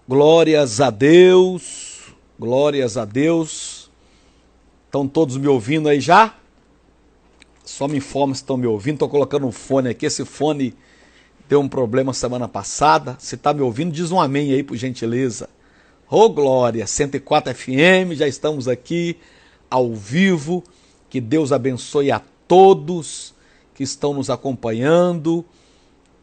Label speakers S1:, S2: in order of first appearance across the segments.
S1: Glórias a Deus, glórias a Deus. Estão todos me ouvindo aí já? Só me informa se estão me ouvindo. Estou colocando um fone aqui, esse fone deu um problema semana passada. Se está me ouvindo, diz um amém aí, por gentileza. Ô glória, 104 FM, já estamos aqui ao vivo. Que Deus abençoe a todos que estão nos acompanhando.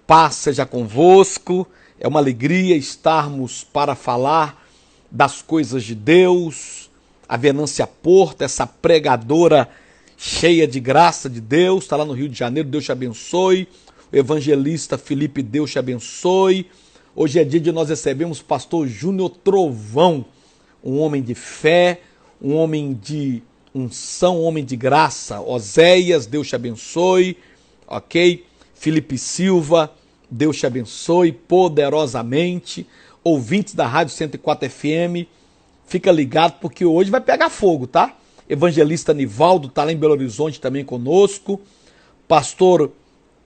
S1: Paz seja convosco. É uma alegria estarmos para falar das coisas de Deus. A Venância Porto, essa pregadora cheia de graça de Deus, está lá no Rio de Janeiro, Deus te abençoe. O evangelista Felipe, Deus te abençoe. Hoje é dia de nós recebermos o pastor Júnior Trovão, um homem de fé, um homem de unção, um homem de graça. Oséias, Deus te abençoe, ok? Felipe Silva, Deus te abençoe poderosamente. Ouvintes da Rádio 104 FM, fica ligado porque hoje vai pegar fogo, tá? Evangelista Nivaldo está lá em Belo Horizonte também conosco. Pastor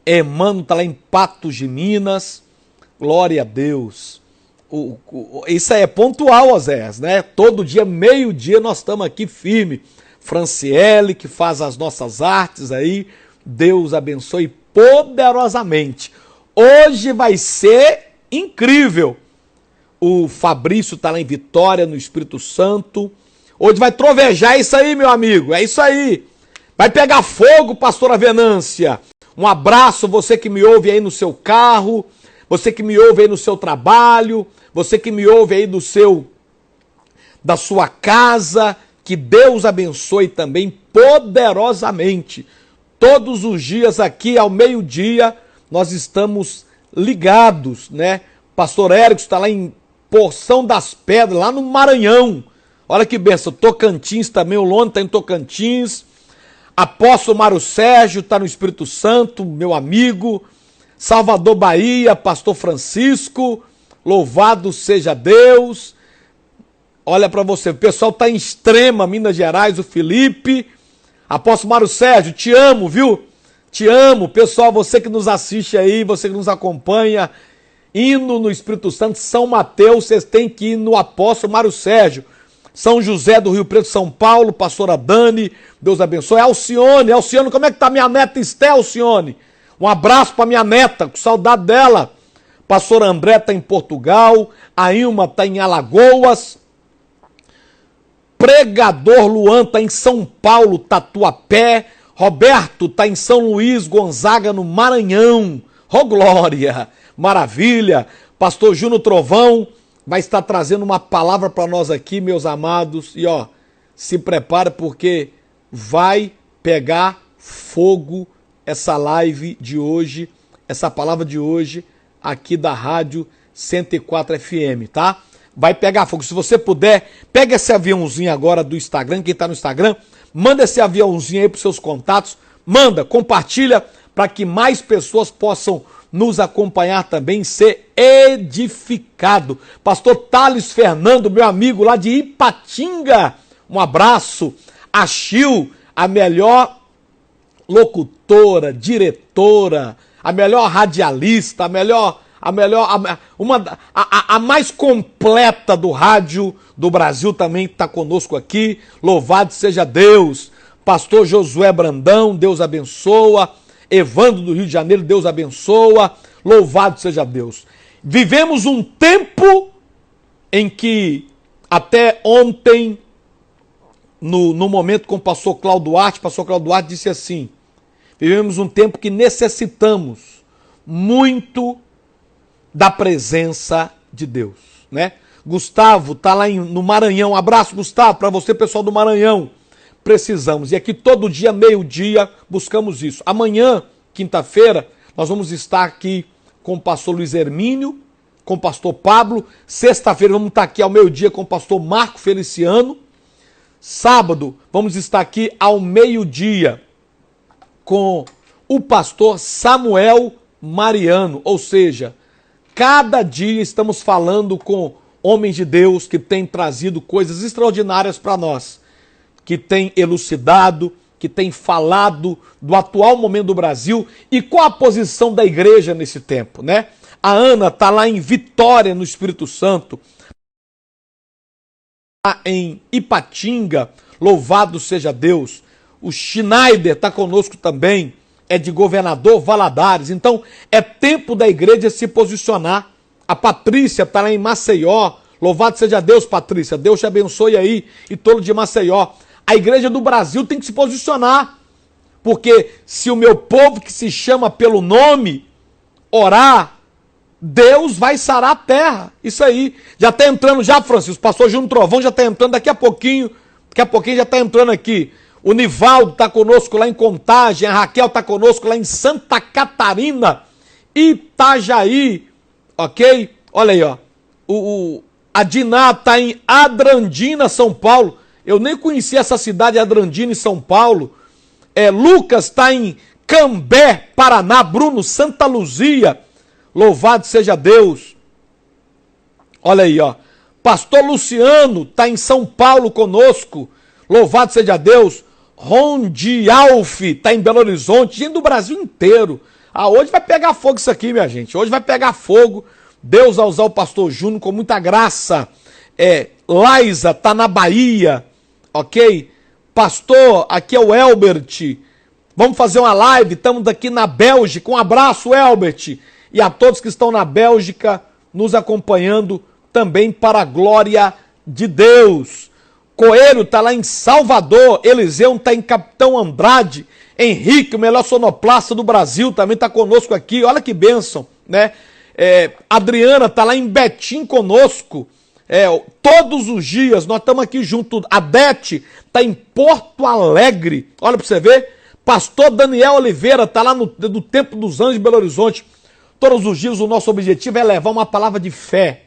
S1: Emmanuel está lá em Patos de Minas. Glória a Deus. Isso aí é pontual, Oséias, né? Todo dia, meio-dia, nós estamos aqui firme. Franciele, que faz as nossas artes aí. Deus abençoe poderosamente. Hoje vai ser incrível. O Fabrício está lá em Vitória, no Espírito Santo. Hoje vai trovejar isso aí, meu amigo. É isso aí. Vai pegar fogo, pastora Venância. Um abraço, você que me ouve aí no seu carro, você que me ouve aí no seu trabalho, você que me ouve aí da sua casa. Que Deus abençoe também poderosamente. Todos os dias aqui ao meio-dia nós estamos ligados, né? Pastor Érico está lá em Porção das Pedras, lá no Maranhão. Olha que benção, Tocantins também, o Lone está em Tocantins. Apóstolo Mário Sérgio está no Espírito Santo, meu amigo. Salvador, Bahia, Pastor Francisco, louvado seja Deus. Olha para você, o pessoal está em Extrema, Minas Gerais, o Felipe. Apóstolo Mário Sérgio, te amo, viu? Te amo, pessoal, você que nos assiste aí, você que nos acompanha, indo no Espírito Santo, São Mateus, vocês têm que ir no Apóstolo Mário Sérgio. São José do Rio Preto, São Paulo, pastora Dani, Deus abençoe. Alcione, como é que tá minha neta Esté, Alcione? Um abraço para minha neta, com saudade dela. Pastor André tá em Portugal, a Ilma tá em Alagoas. Pregador Luan tá em São Paulo, Tatuapé. Roberto está em São Luís Gonzaga, no Maranhão. Oh, glória! Maravilha! Pastor Júnior Trovão vai estar trazendo uma palavra para nós aqui, meus amados. E ó, se prepara porque vai pegar fogo essa live de hoje, essa palavra de hoje aqui da Rádio 104 FM, tá? Vai pegar fogo. Se você puder, pega esse aviãozinho agora do Instagram, quem está no Instagram, manda esse aviãozinho aí para os seus contatos, manda, compartilha para que mais pessoas possam nos acompanhar também, ser edificado. Pastor Thales Fernando, meu amigo lá de Ipatinga, um abraço. A Chil, a melhor locutora, diretora, a melhor radialista, a mais completa do rádio do Brasil também está conosco aqui. Louvado seja Deus. Pastor Josué Brandão, Deus abençoa. Evandro do Rio de Janeiro, Deus abençoa. Louvado seja Deus. Vivemos um tempo em que até ontem, no momento com o pastor Cláudio Duarte disse assim: vivemos um tempo que necessitamos muito da presença de Deus, né? Gustavo tá lá no Maranhão. Um abraço, Gustavo, para você, pessoal do Maranhão. Precisamos. E aqui todo dia, meio-dia, buscamos isso. Amanhã, quinta-feira, nós vamos estar aqui com o pastor Luiz Hermínio, com o pastor Pablo. Sexta-feira vamos estar aqui ao meio-dia com o pastor Marco Feliciano. Sábado, vamos estar aqui ao meio-dia com o pastor Samuel Mariano, ou seja, cada dia estamos falando com homens de Deus que têm trazido coisas extraordinárias para nós, que têm elucidado, que têm falado do atual momento do Brasil e qual a posição da igreja nesse tempo, né? A Ana está lá em Vitória, no Espírito Santo. Em Ipatinga, louvado seja Deus. O Schneider está conosco também, é de Governador Valadares. Então é tempo da igreja se posicionar. A Patrícia está lá em Maceió, louvado seja Deus, Patrícia, Deus te abençoe aí, e todo de Maceió. A igreja do Brasil tem que se posicionar, porque se o meu povo que se chama pelo nome orar, Deus vai sarar a terra. Isso aí. Já está entrando já, Francisco. O pastor Júnior Trovão já está entrando daqui a pouquinho. Daqui a pouquinho já está entrando aqui. O Nivaldo está conosco lá em Contagem. A Raquel está conosco lá em Santa Catarina. Itajaí. Ok? Olha aí, ó. A Diná está em Adrandina, São Paulo. Eu nem conhecia essa cidade, Adrandina, em São Paulo. Lucas está em Cambé, Paraná. Bruno, Santa Luzia. Louvado seja Deus. Olha aí, ó. Pastor Luciano está em São Paulo conosco. Louvado seja Deus. Rondialf está em Belo Horizonte. Gente do Brasil inteiro. Hoje vai pegar fogo isso aqui, minha gente. Hoje vai pegar fogo. Deus vai usar o pastor Júnior com muita graça. Laisa está na Bahia. Ok? Pastor, aqui é o Elbert. Vamos fazer uma live. Estamos aqui na Bélgica. Um abraço, Elbert. E a todos que estão na Bélgica nos acompanhando também para a glória de Deus. Coelho está lá em Salvador, Eliseu está em Capitão Andrade, Henrique, o melhor sonoplasta do Brasil, também está conosco aqui, olha que bênção, né? Adriana está lá em Betim conosco, todos os dias nós estamos aqui juntos. A Bete está em Porto Alegre, olha para você ver. Pastor Daniel Oliveira está lá no Templo dos Anjos de Belo Horizonte. Todos os dias o nosso objetivo é levar uma palavra de fé,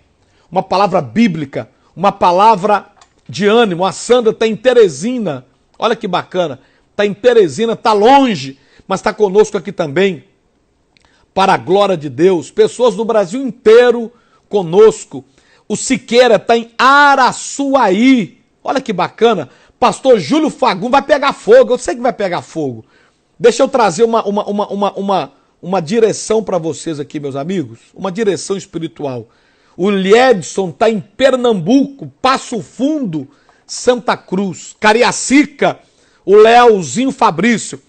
S1: uma palavra bíblica, uma palavra de ânimo. A Sandra está em Teresina, olha que bacana, está em Teresina, está longe, mas está conosco aqui também, para a glória de Deus. Pessoas do Brasil inteiro conosco. O Siqueira está em Araçuaí, olha que bacana. Pastor Júlio Fagum vai pegar fogo, eu sei que vai pegar fogo. Deixa eu trazer uma direção para vocês aqui, meus amigos, uma direção espiritual. O Liedson está em Pernambuco, Passo Fundo, Santa Cruz, Cariacica, o Leozinho Fabrício.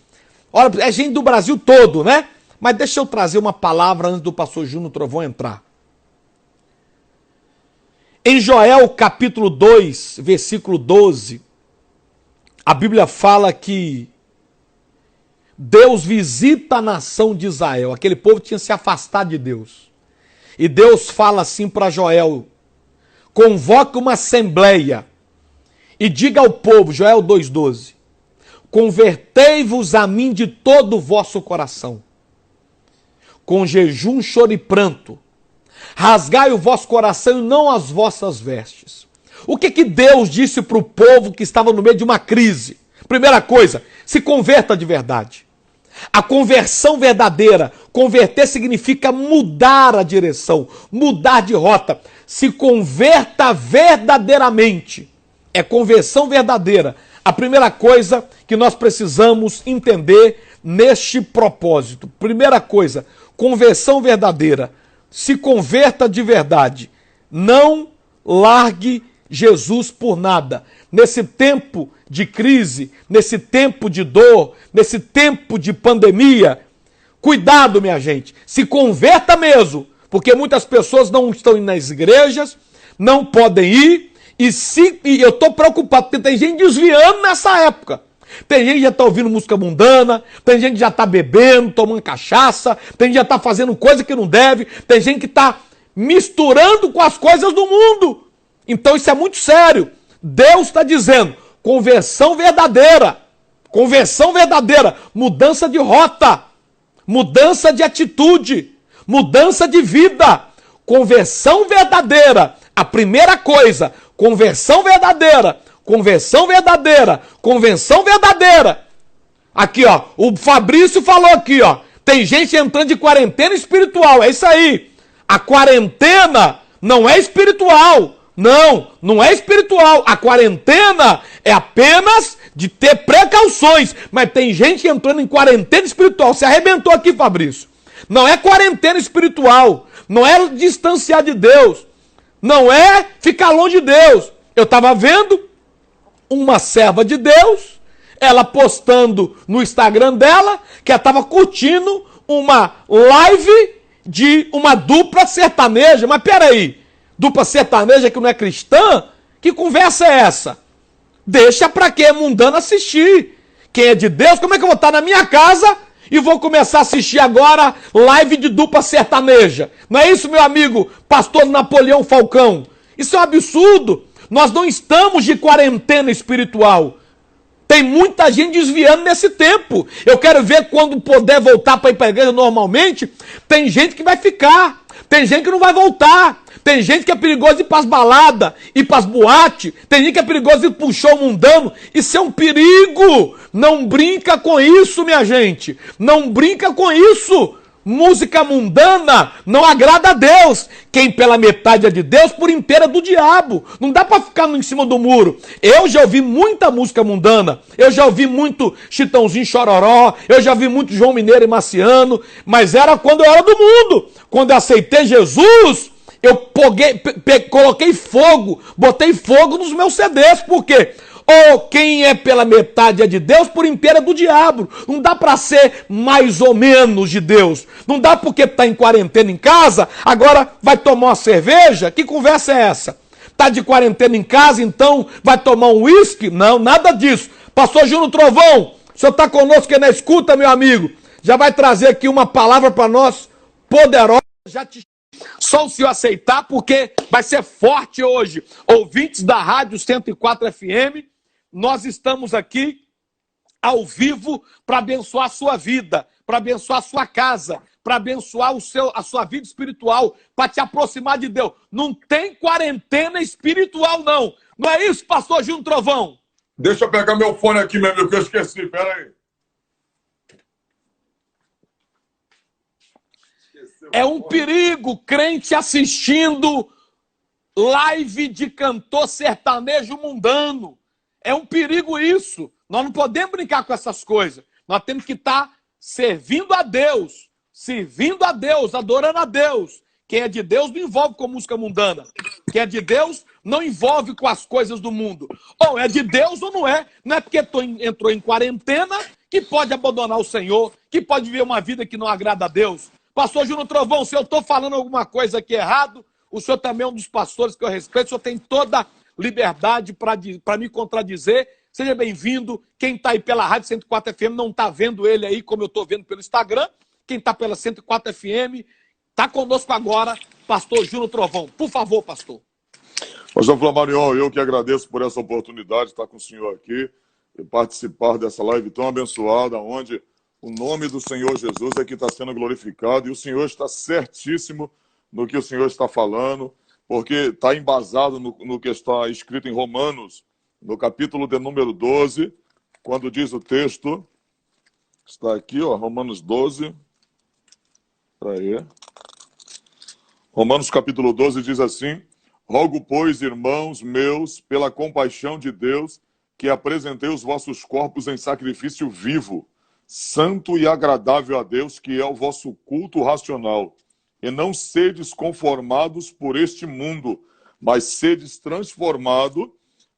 S1: Olha, é gente do Brasil todo, né? Mas deixa eu trazer uma palavra antes do pastor Júnior Trovão entrar. Em Joel capítulo 2, versículo 12, a Bíblia fala que Deus visita a nação de Israel. Aquele povo tinha se afastado de Deus. E Deus fala assim para Joel: convoque uma assembleia e diga ao povo, Joel 2,12, convertei-vos a mim de todo o vosso coração, com jejum, choro e pranto, rasgai o vosso coração e não as vossas vestes. O que Deus disse para o povo que estava no meio de uma crise? Primeira coisa, se converta de verdade. A conversão verdadeira, converter significa mudar a direção, mudar de rota. Se converta verdadeiramente. É conversão verdadeira. A primeira coisa que nós precisamos entender neste propósito. Primeira coisa, conversão verdadeira. Se converta de verdade. Não largue Jesus por nada. Nesse tempo de crise, nesse tempo de dor, nesse tempo de pandemia, cuidado, minha gente, se converta mesmo, porque muitas pessoas não estão indo nas igrejas, não podem ir, e eu estou preocupado, porque tem gente desviando nessa época. Tem gente que já está ouvindo música mundana, tem gente que já está bebendo, tomando cachaça, tem gente que já está fazendo coisa que não deve, tem gente que está misturando com as coisas do mundo. Então isso é muito sério. Deus está dizendo, conversão verdadeira, mudança de rota, mudança de atitude, mudança de vida, conversão verdadeira. A primeira coisa, conversão verdadeira. Aqui, ó, o Fabrício falou aqui, ó, tem gente entrando de quarentena espiritual, é isso aí. A quarentena não é espiritual. Não é espiritual. A quarentena é apenas de ter precauções. Mas tem gente entrando em quarentena espiritual. Você arrebentou aqui, Fabrício. Não é quarentena espiritual. não é distanciar de Deus, não é ficar longe de Deus. Eu estava vendo uma serva de Deus, ela postando no Instagram dela, que ela estava curtindo uma live de uma dupla sertaneja. Mas peraí, dupla sertaneja que não é cristã? Que conversa é essa? Deixa pra quem é mundano assistir. Quem é de Deus, como é que eu vou estar na minha casa e vou começar a assistir agora live de dupla sertaneja? Não é isso, meu amigo, pastor Napoleão Falcão? Isso é um absurdo. Nós não estamos de quarentena espiritual. Tem muita gente desviando nesse tempo. Eu quero ver quando puder voltar para ir para a igreja normalmente. Tem gente que vai ficar. Tem gente que não vai voltar. Tem gente que é perigoso ir para as baladas, ir para as boates. Tem gente que é perigoso ir para um show mundano. Isso é um perigo. Não brinca com isso, minha gente. Não brinca com isso. Música mundana não agrada a Deus. Quem pela metade é de Deus, por inteira é do diabo. Não dá para ficar em cima do muro. Eu já ouvi muita música mundana. Eu já ouvi muito Chitãozinho Chororó. Eu já ouvi muito João Mineiro e Marciano. Mas era quando eu era do mundo. Quando eu aceitei Jesus, eu coloquei fogo, botei fogo nos meus CDs. Por quê? Ou quem é pela metade é de Deus, por inteira é do diabo. Não dá para ser mais ou menos de Deus. Não dá porque está em quarentena em casa, agora vai tomar uma cerveja? Que conversa é essa? Está de quarentena em casa, então vai tomar um uísque? Não, nada disso. Pastor Júnior Trovão, o senhor está conosco aqui na escuta, meu amigo. Já vai trazer aqui uma palavra para nós poderosa. Só o senhor aceitar, porque vai ser forte hoje. Ouvintes da Rádio 104 FM, nós estamos aqui ao vivo para abençoar a sua vida, para abençoar a sua casa, para abençoar a sua vida espiritual, para te aproximar de Deus. Não tem quarentena espiritual, não. Não é isso, pastor Júnior Trovão?
S2: Deixa eu pegar meu fone aqui, meu amigo, que eu esqueci. Pera aí.
S1: É um perigo crente assistindo live de cantor sertanejo mundano. É um perigo isso. Nós não podemos brincar com essas coisas. Nós temos que estar servindo a Deus, adorando a Deus. Quem é de Deus não envolve com música mundana. Quem é de Deus não envolve com as coisas do mundo. Ou é de Deus ou não é. Não é porque entrou em quarentena que pode abandonar o Senhor, que pode viver uma vida que não agrada a Deus. Pastor Júnior Trovão, se eu estou falando alguma coisa aqui errado, o senhor também é um dos pastores que eu respeito, o senhor tem toda liberdade para me contradizer. Seja bem-vindo. Quem está aí pela Rádio 104 FM não está vendo ele aí como eu estou vendo pelo Instagram. Quem está pela 104 FM está conosco agora, pastor Júnior Trovão. Por favor, pastor.
S2: Pastor Flamarion, eu que agradeço por essa oportunidade de estar com o senhor aqui e participar dessa live tão abençoada, onde o nome do Senhor Jesus é que está sendo glorificado e o Senhor está certíssimo no que o Senhor está falando, porque está embasado no que está escrito em Romanos, no capítulo de número 12, quando diz o texto, está aqui, ó, Romanos 12, aí. Romanos capítulo 12 diz assim: rogo, pois, irmãos meus, pela compaixão de Deus, que apresentei os vossos corpos em sacrifício vivo, santo e agradável a Deus, que é o vosso culto racional. E não sedes conformados por este mundo, mas sedes transformados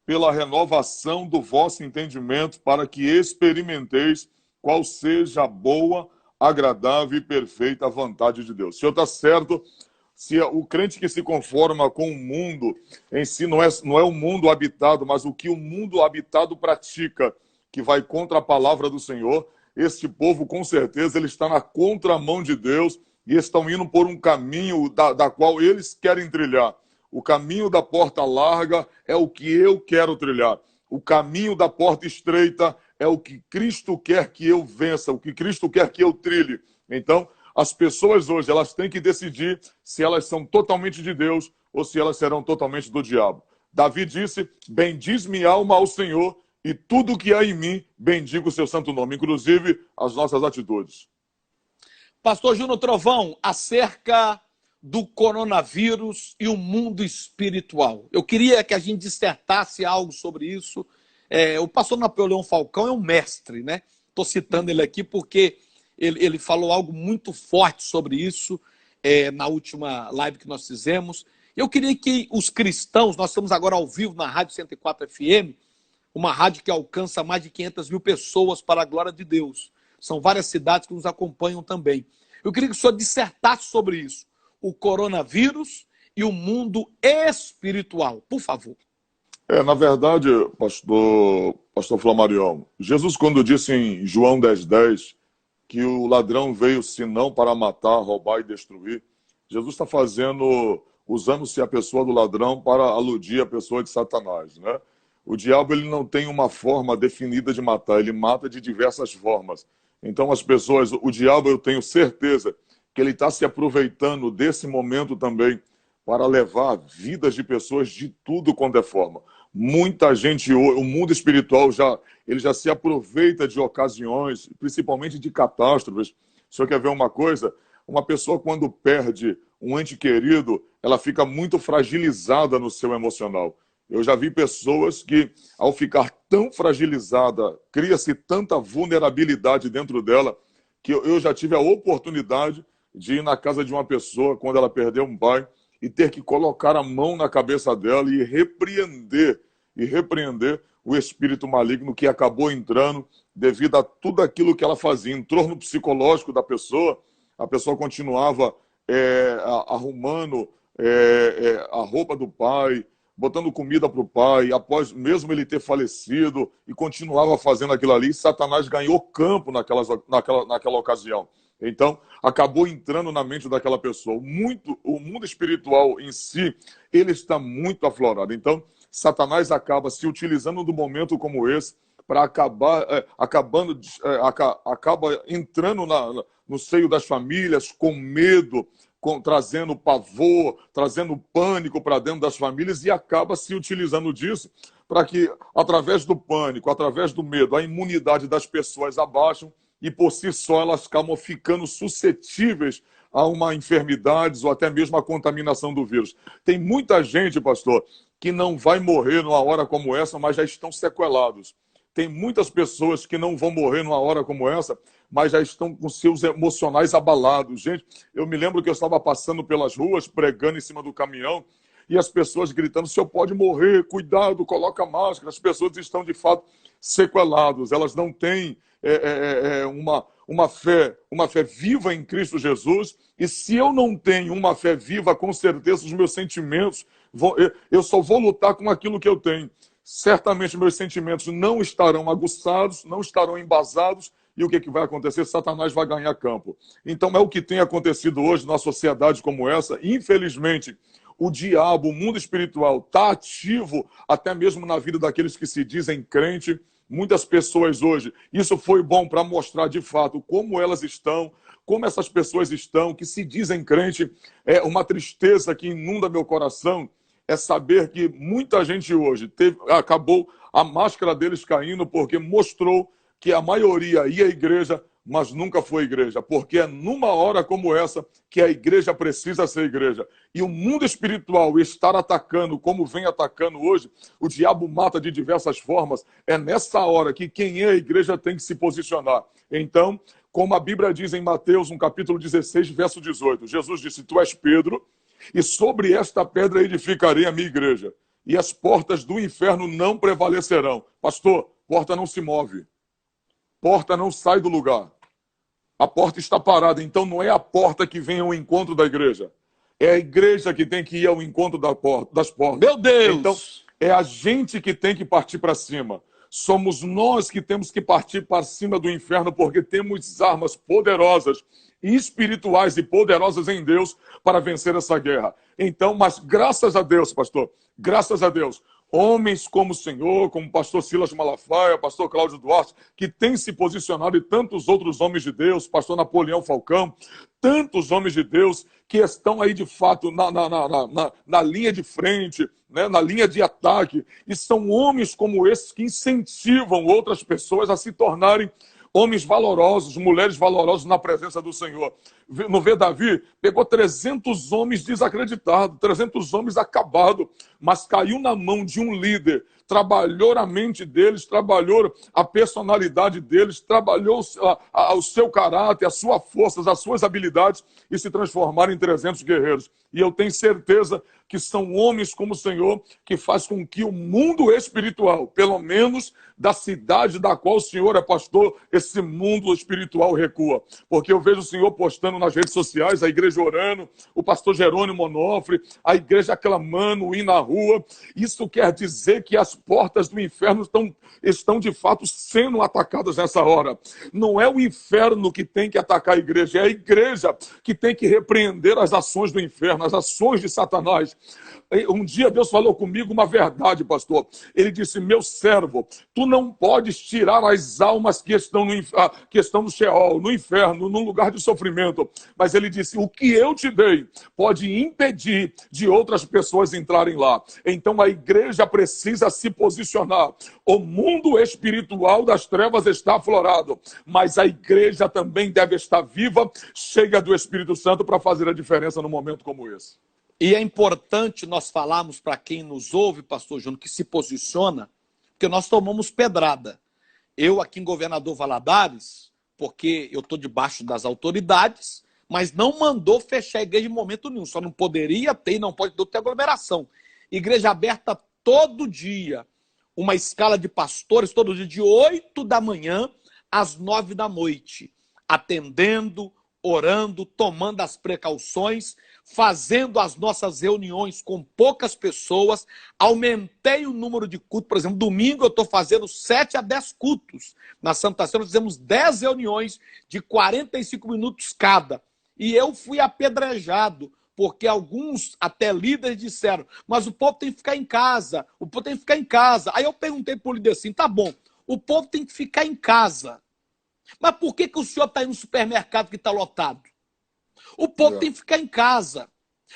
S2: pela renovação do vosso entendimento, para que experimenteis qual seja a boa, agradável e perfeita vontade de Deus. O senhor está certo, se o crente que se conforma com o mundo em si não é o mundo habitado, mas o que o mundo habitado pratica, que vai contra a palavra do Senhor, este povo, com certeza, ele está na contramão de Deus e estão indo por um caminho da qual eles querem trilhar. O caminho da porta larga é o que eu quero trilhar. O caminho da porta estreita é o que Cristo quer que eu vença, o que Cristo quer que eu trilhe. Então, as pessoas hoje, elas têm que decidir se elas são totalmente de Deus ou se elas serão totalmente do diabo. Davi disse: bendiz minha alma ao Senhor, e tudo que há em mim, bendiga o seu santo nome, inclusive as nossas atitudes.
S1: Pastor Júnior Trovão, acerca do coronavírus e o mundo espiritual. Eu queria que a gente dissertasse algo sobre isso. O pastor Napoleão Falcão é um mestre, né? Estou citando ele aqui porque ele falou algo muito forte sobre isso. na última live que nós fizemos. Eu queria que os cristãos, nós estamos agora ao vivo na Rádio 104 FM, uma rádio que alcança mais de 500 mil pessoas para a glória de Deus. São várias cidades que nos acompanham também. Eu queria que o senhor dissertasse sobre isso, o coronavírus e o mundo espiritual, por favor.
S2: Na verdade, pastor Flamarion, Jesus, quando disse em João 10:10 que o ladrão veio senão para matar, roubar e destruir, Jesus está usando-se a pessoa do ladrão para aludir a pessoa de Satanás, né? O diabo, ele não tem uma forma definida de matar, ele mata de diversas formas. Então as pessoas, o diabo, eu tenho certeza que ele está se aproveitando desse momento também para levar vidas de pessoas de tudo quanto é forma. Muita gente, o mundo espiritual ele já se aproveita de ocasiões, principalmente de catástrofes. O senhor quer ver uma coisa? Uma pessoa, quando perde um ente querido, ela fica muito fragilizada no seu emocional. Eu já vi pessoas que, ao ficar tão fragilizada, cria-se tanta vulnerabilidade dentro dela, que eu já tive a oportunidade de ir na casa de uma pessoa, quando ela perdeu um pai, e ter que colocar a mão na cabeça dela e repreender o espírito maligno que acabou entrando devido a tudo aquilo que ela fazia. Entrou no psicológico da pessoa, a pessoa continuava arrumando a roupa do pai, botando comida para o pai, após mesmo ele ter falecido, e continuava fazendo aquilo ali. Satanás ganhou campo naquela ocasião. Então, acabou entrando na mente daquela pessoa. O mundo espiritual em si, ele está muito aflorado. Então, Satanás acaba se utilizando do momento como esse para acaba entrando no seio das famílias com medo, trazendo pavor, trazendo pânico para dentro das famílias, e acaba se utilizando disso para que, através do pânico, através do medo, a imunidade das pessoas abaixam, e por si só elas acabam ficando suscetíveis a uma enfermidade ou até mesmo a contaminação do vírus. Tem muita gente, pastor, que não vai morrer numa hora como essa, mas já estão sequelados. Tem muitas pessoas que não vão morrer numa hora como essa, mas já estão com seus emocionais abalados. Gente, eu me lembro que eu estava passando pelas ruas, pregando em cima do caminhão, e as pessoas gritando: o senhor pode morrer, cuidado, coloca máscara. As pessoas estão, de fato, sequeladas. Elas não têm uma fé viva em Cristo Jesus. E se eu não tenho uma fé viva, com certeza os meus sentimentos, eu só vou lutar com aquilo que eu tenho. Certamente meus sentimentos não estarão aguçados, não estarão embasados, e o que vai acontecer? Satanás vai ganhar campo. Então é o que tem acontecido hoje numa sociedade como essa. Infelizmente, o diabo, o mundo espiritual, está ativo até mesmo na vida daqueles que se dizem crente. Muitas pessoas hoje, isso foi bom para mostrar de fato como elas estão, como essas pessoas estão, que se dizem crente. É uma tristeza que inunda meu coração, é saber que muita gente hoje acabou a máscara deles caindo, porque mostrou que a maioria ia à igreja, mas nunca foi igreja, porque é numa hora como essa que a igreja precisa ser igreja. E o mundo espiritual estar atacando como vem atacando hoje, o diabo mata de diversas formas, é nessa hora que quem é a igreja tem que se posicionar. Então, como a Bíblia diz em Mateus, no capítulo 16, verso 18, Jesus disse: tu és Pedro, e sobre esta pedra edificarei a minha igreja, e as portas do inferno não prevalecerão. Pastor, porta não se move. Porta não sai do lugar. A porta está parada. Então não é a porta que vem ao encontro da igreja. É a igreja que tem que ir ao encontro das portas.
S1: Meu Deus!
S2: Então é a gente que tem que partir para cima. Somos nós que temos que partir para cima do inferno, porque temos armas poderosas, espirituais e poderosas em Deus para vencer essa guerra. Então, mas graças a Deus, pastor, graças a Deus, homens como o senhor, como o pastor Silas Malafaia, pastor Cláudio Duarte, que tem se posicionado, e tantos outros homens de Deus, pastor Napoleão Falcão, tantos homens de Deus que estão aí de fato na linha de frente, né, na linha de ataque, e são homens como esses que incentivam outras pessoas a se tornarem homens valorosos, mulheres valorosas na presença do Senhor. não vê Davi? Pegou 300 homens desacreditados, 300 homens acabados, mas caiu na mão de um líder, trabalhou a mente deles, trabalhou a personalidade deles, trabalhou o seu caráter, as suas forças, as suas habilidades e se transformaram em 300 guerreiros. E eu tenho certeza que são homens como o Senhor que faz com que o mundo espiritual, pelo menos da cidade da qual o Senhor é pastor, esse mundo espiritual recua. Porque eu vejo o Senhor postando nas redes sociais, a igreja orando, o pastor Jerônimo Onofre, a igreja clamando, ir na rua. Isso quer dizer que as portas do inferno estão de fato sendo atacadas nessa hora. Não é o inferno que tem que atacar a igreja, é a igreja que tem que repreender as ações do inferno, as ações de Satanás. Um dia Deus falou comigo uma verdade, pastor. Ele disse: meu servo, tu não podes tirar as almas que estão no Sheol, no inferno, no lugar de sofrimento. Mas ele disse: o que eu te dei pode impedir de outras pessoas entrarem lá. Então a igreja precisa se posicionar. O mundo espiritual das trevas está aflorado, mas a igreja também deve estar viva, cheia do Espírito Santo para fazer a diferença num momento como esse.
S1: E é importante nós falarmos para quem nos ouve, pastor Júnior, que se posiciona, porque nós tomamos pedrada. Eu aqui em Governador Valadares, porque eu estou debaixo das autoridades, mas não mandou fechar a igreja em momento nenhum. Só não poderia ter e não pode ter aglomeração. Igreja aberta todo dia. Uma escala de pastores todo dia, de 8 da manhã às 9 da noite. Atendendo, orando, tomando as precauções, fazendo as nossas reuniões com poucas pessoas. Aumentei o número de cultos. Por exemplo, domingo eu estou fazendo 7 a 10 cultos. Na Santa Ceia nós fizemos 10 reuniões de 45 minutos cada. E eu fui apedrejado, porque alguns, até líderes, disseram: mas o povo tem que ficar em casa, o povo tem que ficar em casa. Aí eu perguntei para o líder assim: tá bom, o povo tem que ficar em casa, mas por que o senhor está indo no supermercado que está lotado? O povo tem que ficar em casa.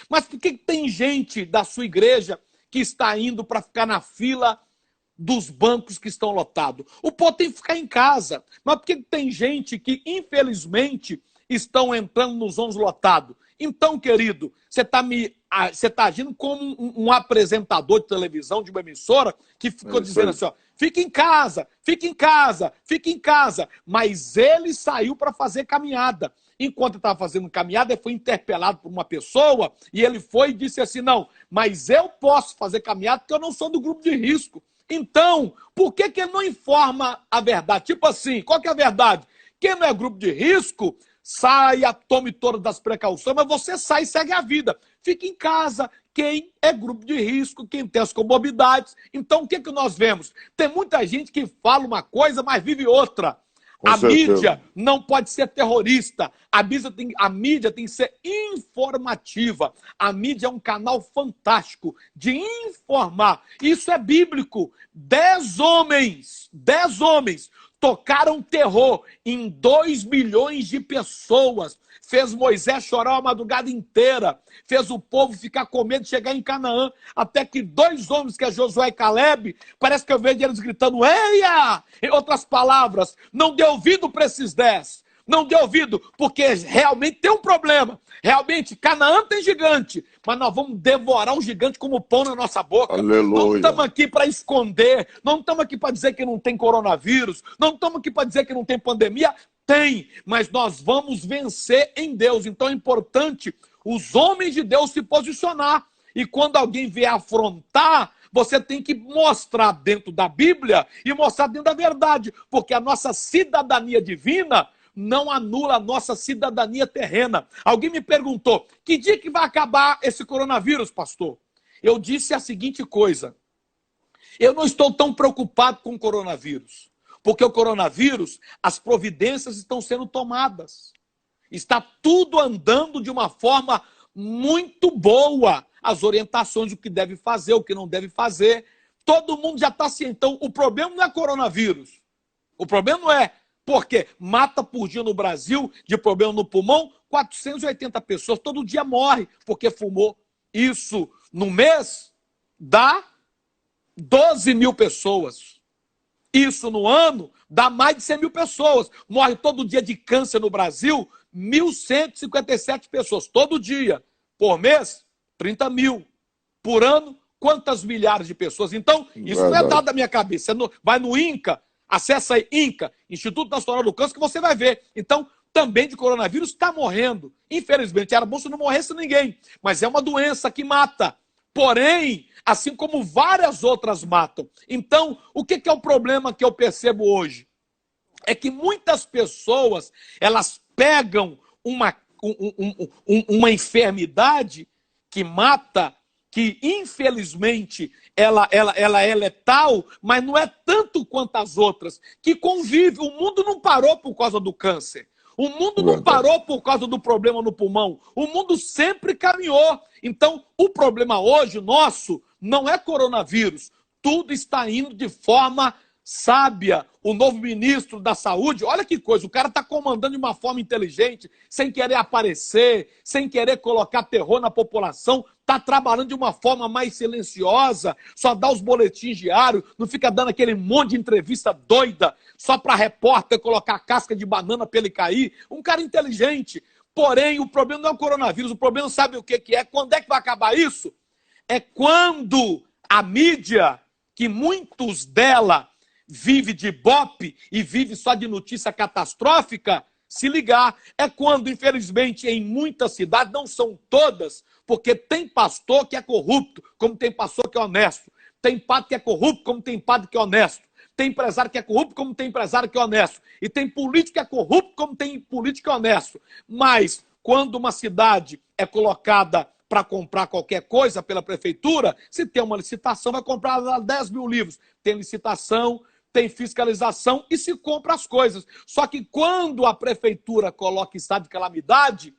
S1: Mas por que tem gente da sua igreja que está indo para ficar na fila dos bancos que estão lotados? O povo tem que ficar em casa. Mas por que tem gente que, infelizmente, estão entrando nos ônibus lotados? Então, querido, você está agindo como um apresentador de televisão, de uma emissora, que ficou dizendo assim: ó, fica em casa, fica em casa, fica em casa. Mas ele saiu para fazer caminhada. Enquanto ele estava fazendo caminhada, ele foi interpelado por uma pessoa e ele foi e disse assim: não, mas eu posso fazer caminhada porque eu não sou do grupo de risco. Então, por que ele não informa a verdade? Tipo assim, qual que é a verdade? Quem não é grupo de risco, saia, tome todas as precauções, mas você sai e segue a vida. Fique em casa. Quem é grupo de risco, quem tem as comorbidades. Então, o que nós vemos? Tem muita gente que fala uma coisa, mas vive outra. A mídia não pode ser terrorista. A mídia tem que ser informativa. A mídia é um canal fantástico de informar. Isso é bíblico. 10 homens tocaram terror em 2 milhões de pessoas. Fez Moisés chorar a madrugada inteira. Fez o povo ficar com medo de chegar em Canaã. Até que 2 homens, que é Josué e Caleb, parece que eu vejo eles gritando: eia! Em outras palavras, não dê ouvido para esses 10. Não dê ouvido, porque realmente tem um problema. Realmente, Canaã tem gigante, mas nós vamos devorar um gigante como pão na nossa boca.
S2: Aleluia.
S1: Não estamos aqui para esconder, não estamos aqui para dizer que não tem coronavírus, não estamos aqui para dizer que não tem pandemia. Tem, mas nós vamos vencer em Deus. Então é importante os homens de Deus se posicionar. E quando alguém vier afrontar, você tem que mostrar dentro da Bíblia e mostrar dentro da verdade, porque a nossa cidadania divina não anula a nossa cidadania terrena. Alguém me perguntou: que dia que vai acabar esse coronavírus, pastor? Eu disse a seguinte coisa: eu não estou tão preocupado com o coronavírus, porque o coronavírus, as providências estão sendo tomadas. Está tudo andando de uma forma muito boa. As orientações do que deve fazer, o que não deve fazer. Todo mundo já está ciente. Então, o problema não é coronavírus. O problema não é porque mata por dia no Brasil, de problema no pulmão, 480 pessoas. Todo dia morre porque fumou. Isso, no mês, dá 12 mil pessoas. Isso no ano dá mais de 100 mil pessoas. Morre todo dia de câncer no Brasil 1.157 pessoas, todo dia. Por mês, 30 mil. Por ano, quantas milhares de pessoas? Então, isso não é dado da minha cabeça. Vai no INCA, acessa aí, INCA, Instituto Nacional do Câncer, que você vai ver. Então, também de coronavírus está morrendo. Infelizmente, era bom se não morresse ninguém. Mas é uma doença que mata. Porém, assim como várias outras matam. Então, o que é o problema que eu percebo hoje? É que muitas pessoas, elas pegam uma enfermidade que mata, que infelizmente ela é letal, mas não é tanto quanto as outras, que convive. O mundo não parou por causa do câncer. O mundo não parou por causa do problema no pulmão. O mundo sempre caminhou. Então, o problema hoje nosso não é coronavírus. Tudo está indo de forma sábia. O novo ministro da Saúde, olha que coisa, o cara está comandando de uma forma inteligente, sem querer aparecer, sem querer colocar terror na população, está trabalhando de uma forma mais silenciosa, só dá os boletins diários, não fica dando aquele monte de entrevista doida, só para repórter colocar casca de banana para ele cair. Um cara inteligente. Porém, o problema não é o coronavírus, o problema sabe o que é? Quando é que vai acabar isso? É quando a mídia, que muitos dela vive de ibope e vive só de notícia catastrófica, se ligar. É quando, infelizmente, em muitas cidades, não são todas, porque tem pastor que é corrupto, como tem pastor que é honesto. Tem padre que é corrupto, como tem padre que é honesto. Tem empresário que é corrupto, como tem empresário que é honesto. E tem político que é corrupto, como tem político que é honesto. Mas, quando uma cidade é colocada para comprar qualquer coisa pela prefeitura, se tem uma licitação, vai comprar 10 mil livros. Tem licitação, tem fiscalização e se compra as coisas. Só que quando a prefeitura coloca estado de calamidade,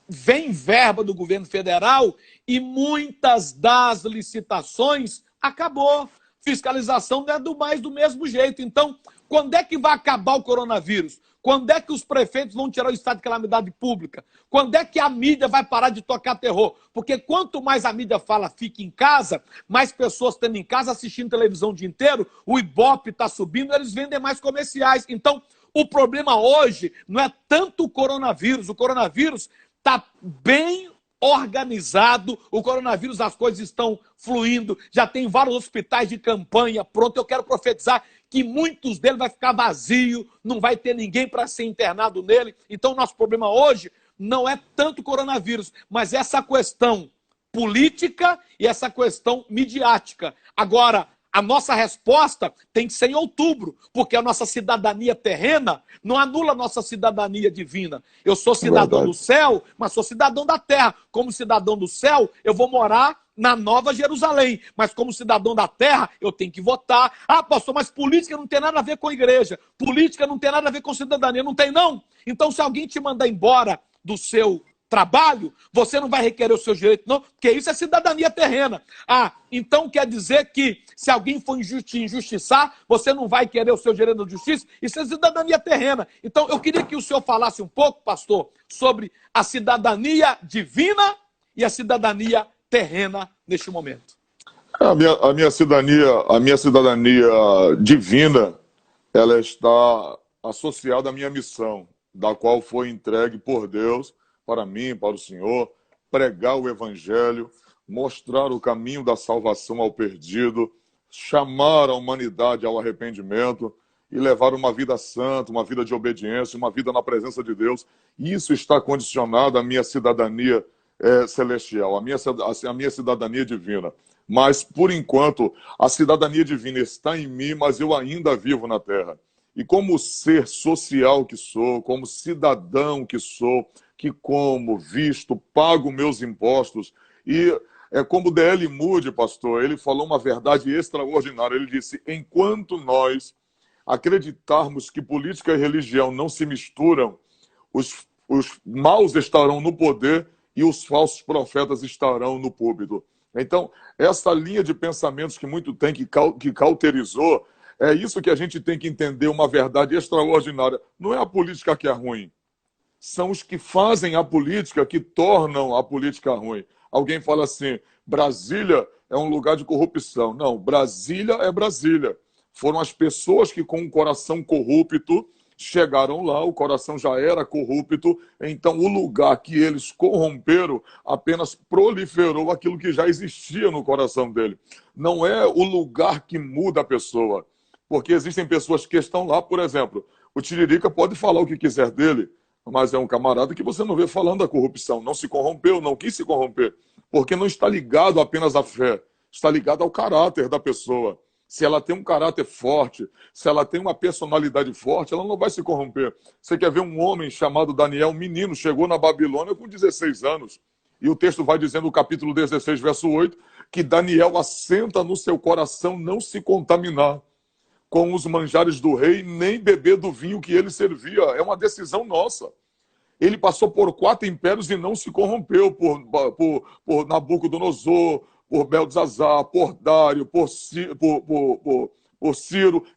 S1: vem verba do governo federal e muitas das licitações acabou. Fiscalização não é do mesmo jeito. Então, quando é que vai acabar o coronavírus? Quando é que os prefeitos vão tirar o estado de calamidade pública? Quando é que a mídia vai parar de tocar terror? Porque quanto mais a mídia fala fique em casa, mais pessoas estando em casa assistindo televisão o dia inteiro, o Ibope está subindo, eles vendem mais comerciais. Então, o problema hoje não é tanto o coronavírus está bem organizado, o coronavírus, as coisas estão fluindo, já tem vários hospitais de campanha, pronto, eu quero profetizar que muitos deles vai ficar vazio, não vai ter ninguém para ser internado nele. Então, nosso problema hoje não é tanto o coronavírus, mas essa questão política e essa questão midiática. Agora, a nossa resposta tem que ser em outubro, porque a nossa cidadania terrena não anula a nossa cidadania divina. Eu sou cidadão do céu, mas sou cidadão da terra. Como cidadão do céu, eu vou morar na Nova Jerusalém. Mas como cidadão da terra, eu tenho que votar. Ah, pastor, mas política não tem nada a ver com a igreja. Política não tem nada a ver com cidadania. Não tem, não? Então, se alguém te mandar embora do seu trabalho, você não vai requerer o seu direito, não, porque isso é cidadania terrena. Ah, então quer dizer que se alguém for te injustiçar, você não vai querer o seu direito de justiça? Isso é cidadania terrena. Então, eu queria que o senhor falasse um pouco, pastor, sobre a cidadania divina e a cidadania terrena neste momento.
S2: A minha cidadania divina, ela está associada à minha missão, da qual foi entregue por Deus para mim, para o Senhor, pregar o Evangelho, mostrar o caminho da salvação ao perdido, chamar a humanidade ao arrependimento e levar uma vida santa, uma vida de obediência, uma vida na presença de Deus. Isso está condicionado à minha cidadania celestial, à minha cidadania divina. Mas, por enquanto, a cidadania divina está em mim, mas eu ainda vivo na terra. E como ser social que sou, como cidadão que sou, que como, visto, pago meus impostos. E como D.L. Moody, pastor, ele falou uma verdade extraordinária. Ele disse, enquanto nós acreditarmos que política e religião não se misturam, os maus estarão no poder e os falsos profetas estarão no púlpito. Então, essa linha de pensamentos que muito tem, que cauterizou, é isso que a gente tem que entender, uma verdade extraordinária. Não é a política que é ruim. São os que fazem a política que tornam a política ruim. Alguém fala assim, Brasília é um lugar de corrupção. Não, Brasília é Brasília. Foram as pessoas que com um coração corrupto chegaram lá, o coração já era corrupto, então o lugar que eles corromperam apenas proliferou aquilo que já existia no coração dele. Não é o lugar que muda a pessoa, porque existem pessoas que estão lá, por exemplo, o Tiririca pode falar o que quiser dele, mas é um camarada que você não vê falando da corrupção, não se corrompeu, não quis se corromper, porque não está ligado apenas à fé, está ligado ao caráter da pessoa. Se ela tem um caráter forte, se ela tem uma personalidade forte, ela não vai se corromper. Você quer ver um homem chamado Daniel, um menino, chegou na Babilônia com 16 anos. E o texto vai dizendo, no capítulo 16, verso 8, que Daniel assenta no seu coração não se contaminar com os manjares do rei, nem beber do vinho que ele servia. É uma decisão nossa. Ele passou por 4 impérios e não se corrompeu por Nabucodonosor, por Beltesazar, por Dário, por Ciro,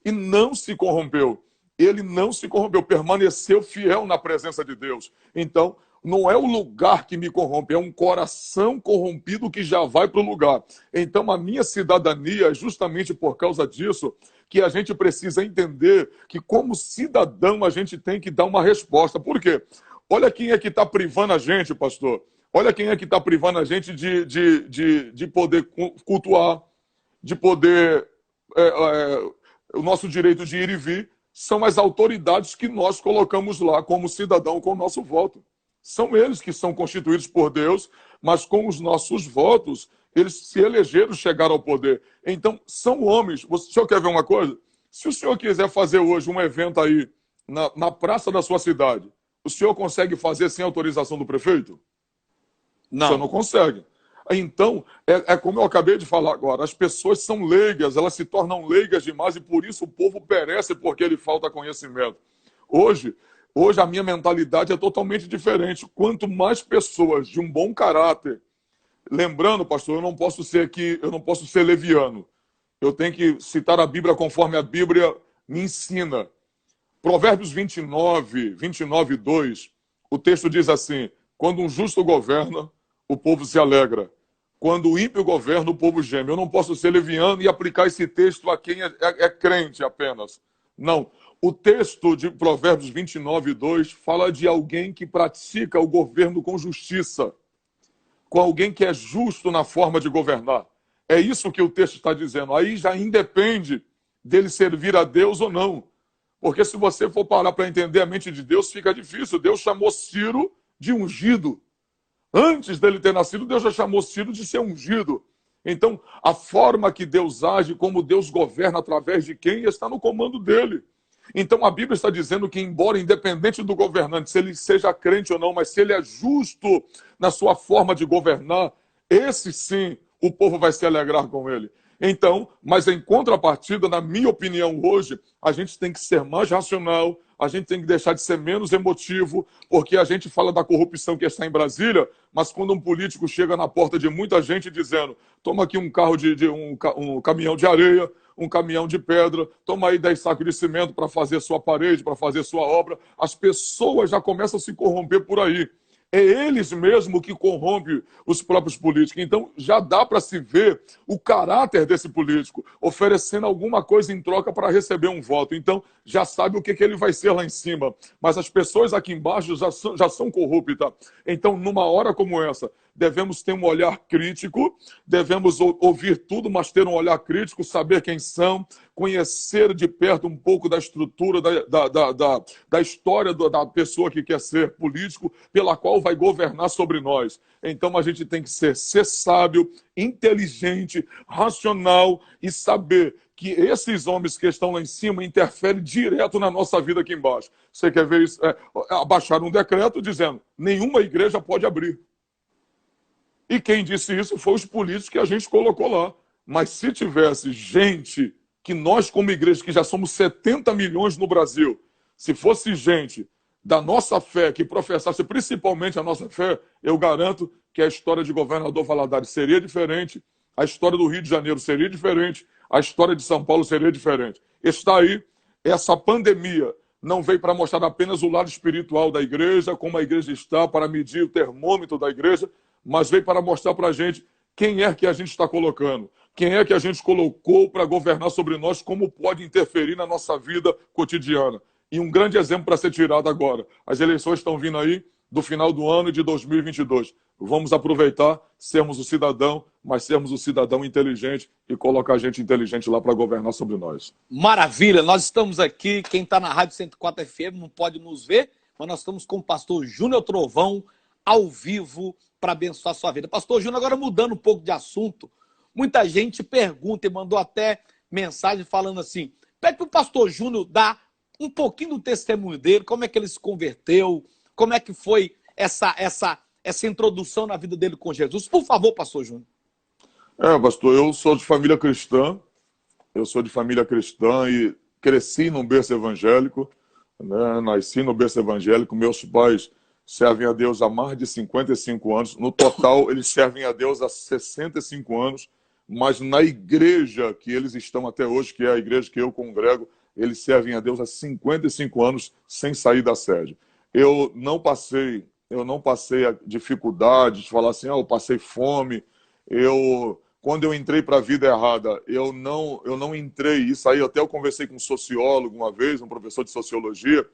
S2: e não se corrompeu. Ele não se corrompeu, permaneceu fiel na presença de Deus. Então, não é o lugar que me corrompe, é um coração corrompido que já vai para o lugar. Então, a minha cidadania é justamente por causa disso que a gente precisa entender que, como cidadão, a gente tem que dar uma resposta. Por quê? Olha quem é que está privando a gente, pastor. Olha quem é que está privando a gente de poder cultuar, de poder... o nosso direito de ir e vir são as autoridades que nós colocamos lá como cidadão com o nosso voto. São eles que são constituídos por Deus, mas com os nossos votos, eles se elegeram, chegaram ao poder. Então, são homens. O senhor quer ver uma coisa? Se o senhor quiser fazer hoje um evento aí na praça da sua cidade, o senhor consegue fazer sem autorização do prefeito? Não. O senhor não consegue. Então, é como eu acabei de falar agora, as pessoas são leigas, elas se tornam leigas demais e por isso o povo perece porque lhe falta conhecimento. Hoje a minha mentalidade é totalmente diferente. Quanto mais pessoas de um bom caráter, lembrando, pastor, eu não posso ser leviano. Eu tenho que citar a Bíblia conforme a Bíblia me ensina. Provérbios 29, 2, o texto diz assim: quando um justo governa, o povo se alegra. Quando o ímpio governa, o povo geme. Eu não posso ser leviano e aplicar esse texto a quem é crente apenas. Não. O texto de Provérbios 29, 2 fala de alguém que pratica o governo com justiça, com alguém que é justo na forma de governar. É isso que o texto está dizendo. Aí já independe dele servir a Deus ou não. Porque se você for parar para entender a mente de Deus, fica difícil. Deus chamou Ciro de ungido. Antes dele ter nascido, Deus já chamou Ciro de ser ungido. Então, a forma que Deus age, como Deus governa através de quem, está no comando dele. Então, a Bíblia está dizendo que, embora independente do governante, se ele seja crente ou não, mas se ele é justo na sua forma de governar, esse sim, o povo vai se alegrar com ele. Então, mas em contrapartida, na minha opinião hoje, a gente tem que ser mais racional, a gente tem que deixar de ser menos emotivo, porque a gente fala da corrupção que está em Brasília, mas quando um político chega na porta de muita gente dizendo: toma aqui um carro um caminhão de areia, um caminhão de pedra, toma aí 10 sacos de cimento para fazer sua parede, para fazer sua obra, as pessoas já começam a se corromper por aí. É eles mesmos que corrompem os próprios políticos. Então, já dá para se ver o caráter desse político, oferecendo alguma coisa em troca para receber um voto. Então, já sabe o que ele vai ser lá em cima. Mas as pessoas aqui embaixo já são corruptas. Então, numa hora como essa, devemos ter um olhar crítico, devemos ouvir tudo, mas ter um olhar crítico, saber quem são, conhecer de perto um pouco da estrutura, da história da pessoa que quer ser político, pela qual vai governar sobre nós. Então a gente tem que ser sábio, inteligente, racional e saber que esses homens que estão lá em cima interferem direto na nossa vida aqui embaixo. Você quer ver isso? Abaixaram um decreto dizendo: nenhuma igreja pode abrir. E quem disse isso foi os políticos que a gente colocou lá. Mas se tivesse gente que nós, como igreja, que já somos 70 milhões no Brasil, se fosse gente da nossa fé, que professasse principalmente a nossa fé, eu garanto que a história de governador Valadares seria diferente, a história do Rio de Janeiro seria diferente, a história de São Paulo seria diferente. Está aí, essa pandemia não veio para mostrar apenas o lado espiritual da igreja, como a igreja está, para medir o termômetro da igreja, mas veio para mostrar para a gente quem é que a gente está colocando, quem é que a gente colocou para governar sobre nós, como pode interferir na nossa vida cotidiana. e um grande exemplo para ser tirado agora. As eleições estão vindo aí do final do ano de 2022. Vamos aproveitar, sermos o cidadão, mas sermos o cidadão inteligente e colocar gente inteligente lá para governar sobre nós.
S1: Maravilha, nós estamos aqui, quem está na Rádio 104 FM não pode nos ver, mas nós estamos com o pastor Júnior Trovão ao vivo para abençoar a sua vida. Pastor Júnior, agora mudando um pouco de assunto, muita gente pergunta e mandou até mensagem falando assim, pede para o pastor Júnior dar um pouquinho do testemunho dele, como é que ele se converteu, como é que foi essa introdução na vida dele com Jesus. Por favor, pastor Júnior.
S2: Pastor, eu sou de família cristã, e cresci num berço evangélico, né? Nasci no berço evangélico, meus pais servem a Deus há mais de 55 anos, no total eles servem a Deus há 65 anos, mas na igreja que eles estão até hoje, que é a igreja que eu congrego, eles servem a Deus há 55 anos sem sair da sede. Eu não passei a dificuldade de falar assim, eu passei fome, quando eu entrei para a vida errada, eu não entrei, isso aí até eu conversei com um sociólogo uma vez, um professor de sociologia,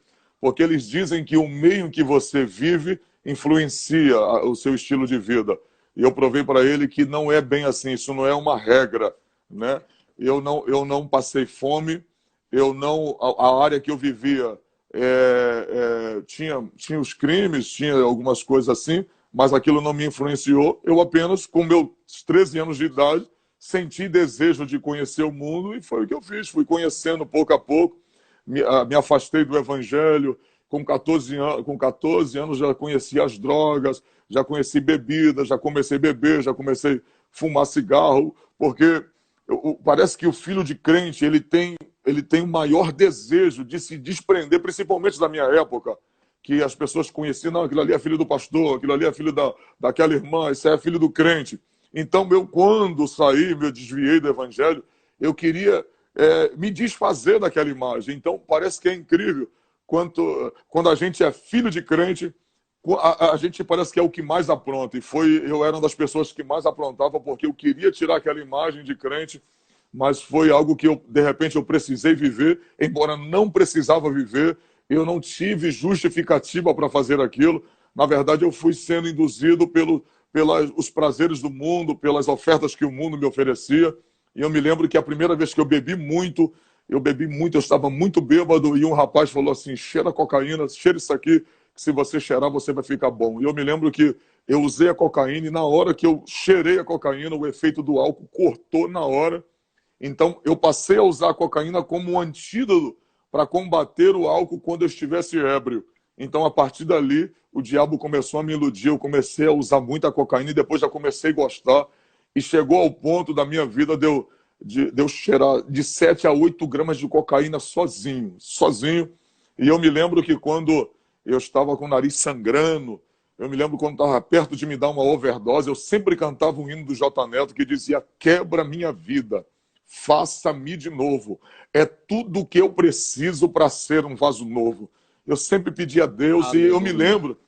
S2: porque eles dizem que o meio em que você vive influencia o seu estilo de vida. E eu provei para ele que não é bem assim, isso não é uma regra, né? Eu não passei fome, a área que eu vivia tinha os crimes, tinha algumas coisas assim, mas aquilo não me influenciou. Eu apenas, com meus 13 anos de idade, senti desejo de conhecer o mundo e foi o que eu fiz. Fui conhecendo pouco a pouco, me afastei do evangelho. Com 14 anos já conheci as drogas, já conheci bebidas, já comecei a beber, já comecei a fumar cigarro, porque parece que o filho de crente ele tem o maior desejo de se desprender, principalmente da minha época, que as pessoas conheciam, não, aquilo ali é filho do pastor, aquilo ali é filho daquela irmã, isso é filho do crente. Então, quando saí, me desviei do evangelho, eu queria me desfazer daquela imagem. Então, parece que é incrível, quando a gente é filho de crente, a gente parece que é o que mais apronta. Eu era uma das pessoas que mais aprontava, porque eu queria tirar aquela imagem de crente, mas foi algo que de repente eu precisei viver, embora não precisava viver. Eu não tive justificativa para fazer aquilo. Na verdade, eu fui sendo induzido pelos prazeres do mundo, pelas ofertas que o mundo me oferecia. E eu me lembro que a primeira vez que eu estava muito bêbado, e um rapaz falou assim, cheira cocaína, cheira isso aqui, que se você cheirar, você vai ficar bom. E eu me lembro que eu usei a cocaína, e na hora que eu cheirei a cocaína, o efeito do álcool cortou na hora. Então, eu passei a usar a cocaína como um antídoto para combater o álcool quando eu estivesse ébrio. Então, a partir dali, o diabo começou a me iludir, eu comecei a usar muita cocaína e depois já comecei a gostar. E chegou ao ponto da minha vida de eu cheirar de 7 a 8 gramas de cocaína sozinho. E eu me lembro que quando eu estava com o nariz sangrando, eu me lembro quando estava perto de me dar uma overdose, eu sempre cantava um hino do J. Neto que dizia, quebra minha vida, faça-me de novo. É tudo o que eu preciso para ser um vaso novo. Eu sempre pedi a Deus. Aleluia. E eu me lembro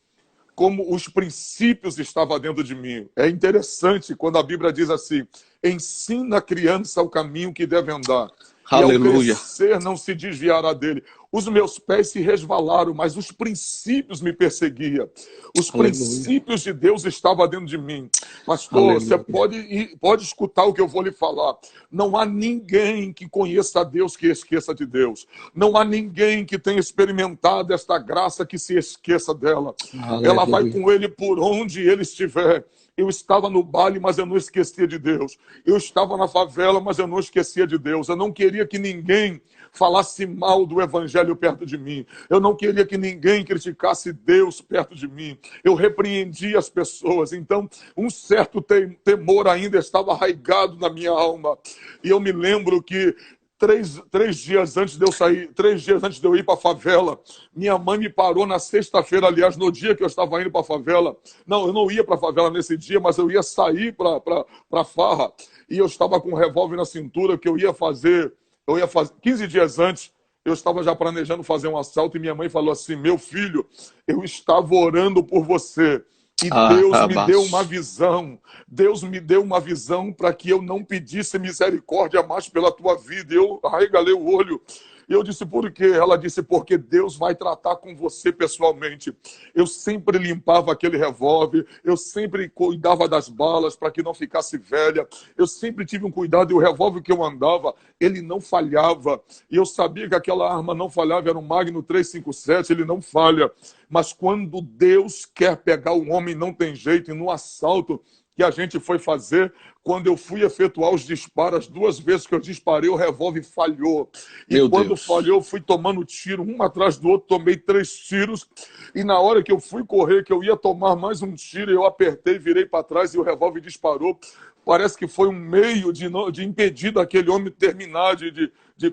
S2: como os princípios estavam dentro de mim. É interessante quando a Bíblia diz assim, ensina a criança o caminho que deve andar. Aleluia. E ao crescer não se desviará dele. Os meus pés se resvalaram, mas os princípios me perseguiam. Os Aleluia. Princípios de Deus estavam dentro de mim. Pastor, Aleluia. Você pode escutar o que eu vou lhe falar. Não há ninguém que conheça a Deus que esqueça de Deus. Não há ninguém que tenha experimentado esta graça que se esqueça dela. Aleluia. Ela vai com ele por onde ele estiver. Eu estava no baile, mas eu não esquecia de Deus. Eu estava na favela, mas eu não esquecia de Deus. Eu não queria que ninguém falasse mal do evangelho perto de mim. Eu não queria que ninguém criticasse Deus perto de mim. Eu repreendia as pessoas. Então, um certo temor ainda estava arraigado na minha alma. E eu me lembro que três dias antes de eu ir para a favela, minha mãe me parou na sexta-feira, aliás, no dia que eu estava indo para a favela. Não, eu não ia para a favela nesse dia, mas eu ia sair para a farra. E eu estava com um revólver na cintura, que eu ia fazer 15 dias antes, eu estava já planejando fazer um assalto, e minha mãe falou assim, meu filho, eu estava orando por você. E Deus me deu uma visão. Deus me deu uma visão para que eu não pedisse misericórdia mais pela tua vida. Eu arregalei o olho. E eu disse, por quê? Ela disse, porque Deus vai tratar com você pessoalmente. Eu sempre limpava aquele revólver, eu sempre cuidava das balas para que não ficasse velha, eu sempre tive um cuidado, e o revólver que eu andava, ele não falhava. E eu sabia que aquela arma não falhava, era um Magnum 357, ele não falha. Mas quando Deus quer pegar o homem, não tem jeito. E no assalto que a gente foi fazer, quando eu fui efetuar os disparos, 2 vezes que eu disparei, o revólver falhou. E
S1: Meu
S2: quando
S1: Deus.
S2: falhou, eu fui tomando tiro, um atrás do outro, tomei 3 tiros. E na hora que eu fui correr, que eu ia tomar mais um tiro, eu apertei, virei para trás e o revólver disparou. Parece que foi um meio de impedir daquele homem terminar, de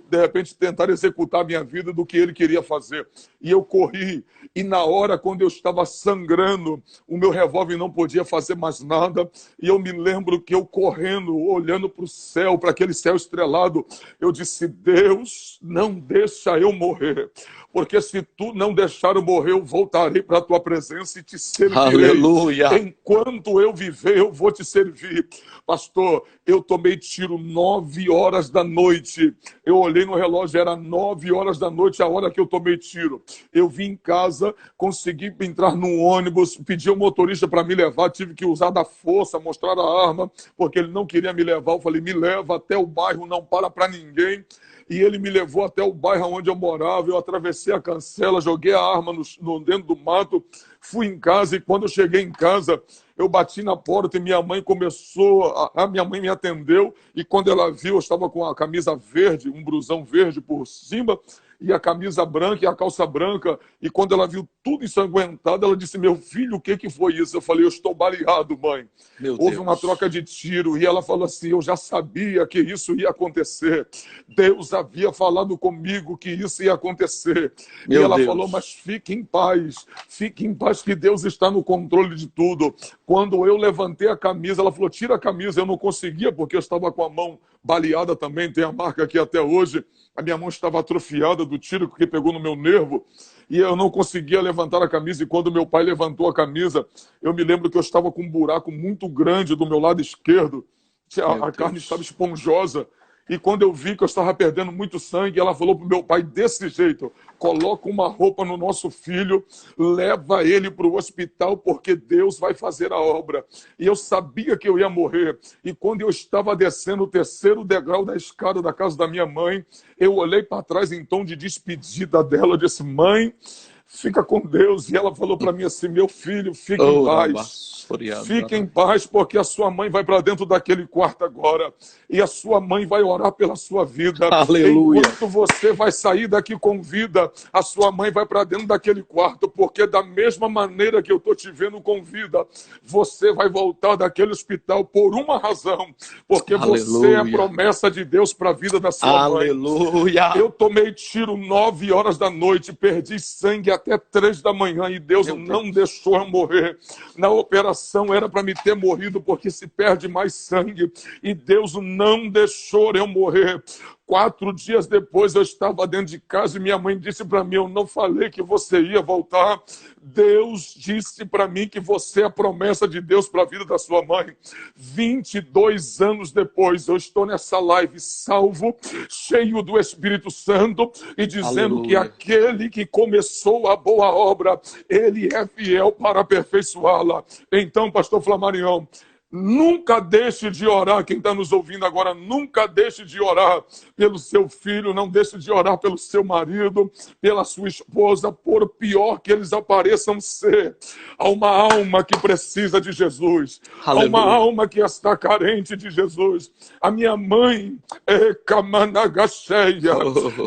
S2: repente tentar executar a minha vida do que ele queria fazer. E eu corri, e na hora, quando eu estava sangrando, o meu revólver não podia fazer mais nada, e eu me lembro que eu correndo, olhando para o céu, para aquele céu estrelado, eu disse, Deus, não deixa eu morrer, porque se tu não deixar eu morrer, eu voltarei para a tua presença e te servirei.
S1: Aleluia.
S2: Enquanto eu viver, eu vou te servir. Pastor, eu tomei tiro 9 horas da noite. Eu olhei no relógio, era 9 horas da noite a hora que eu tomei tiro. Eu vim em casa, consegui entrar num ônibus, pedi ao motorista para me levar, tive que usar da força, mostrar a arma, porque ele não queria me levar. Eu falei, me leva até o bairro, não para ninguém. E ele me levou até o bairro onde eu morava, eu atravessei a cancela, joguei a arma dentro do mato, fui em casa, e quando eu cheguei em casa, eu bati na porta e minha mãe minha mãe me atendeu, e quando ela viu, eu estava com a camisa verde, um blusão verde por cima, e a camisa branca e a calça branca, e quando ela viu tudo ensanguentado, ela disse, meu filho, o que foi isso? Eu falei, eu estou baleado, mãe. Houve uma troca de tiro, e ela falou assim, eu já sabia que isso ia acontecer. Deus havia falado comigo que isso ia acontecer. E ela falou, mas fique em paz que Deus está no controle de tudo. Quando eu levantei a camisa, ela falou, tira a camisa. Eu não conseguia, porque eu estava com a mão baleada também, tem a marca aqui até hoje. A minha mão estava atrofiada do tiro que pegou no meu nervo, e eu não conseguia levantar a camisa. E quando meu pai levantou a camisa, eu me lembro que eu estava com um buraco muito grande do meu lado esquerdo, a carne estava esponjosa. E quando eu vi que eu estava perdendo muito sangue, ela falou para o meu pai desse jeito, coloca uma roupa no nosso filho, leva ele para o hospital, porque Deus vai fazer a obra. E eu sabia que eu ia morrer. E quando eu estava descendo o 3º degrau da escada da casa da minha mãe, eu olhei para trás em tom de despedida dela, eu disse, mãe, fica com Deus. E ela falou para mim assim, meu filho, fique em paz. Fique em paz, porque a sua mãe vai para dentro daquele quarto agora. E a sua mãe vai orar pela sua vida.
S1: Aleluia.
S2: Enquanto você vai sair daqui com vida, a sua mãe vai para dentro daquele quarto, porque da mesma maneira que eu estou te vendo com vida, você vai voltar daquele hospital por uma razão, porque você é a promessa de Deus para a vida da sua mãe.
S1: Aleluia.
S2: Eu tomei tiro 9 horas da noite, perdi sangue até 3 da manhã, e Deus não deixou eu morrer. Na operação era para me ter morrido, porque se perde mais sangue, e Deus não deixou eu morrer. 4 dias depois eu estava dentro de casa e minha mãe disse para mim, eu não falei que você ia voltar. Deus disse para mim que você é a promessa de Deus para a vida da sua mãe. 22 anos depois eu estou nessa live salvo, cheio do Espírito Santo, e dizendo que aquele que começou a boa obra, ele é fiel para aperfeiçoá-la. Então, pastor Flamarião, nunca deixe de orar, quem está nos ouvindo agora, nunca deixe de orar pelo seu filho, não deixe de orar pelo seu marido, pela sua esposa, por pior que eles apareçam ser. Há uma alma que precisa de Jesus, há uma alma que está carente de Jesus. A minha mãe é Kamanagacheia.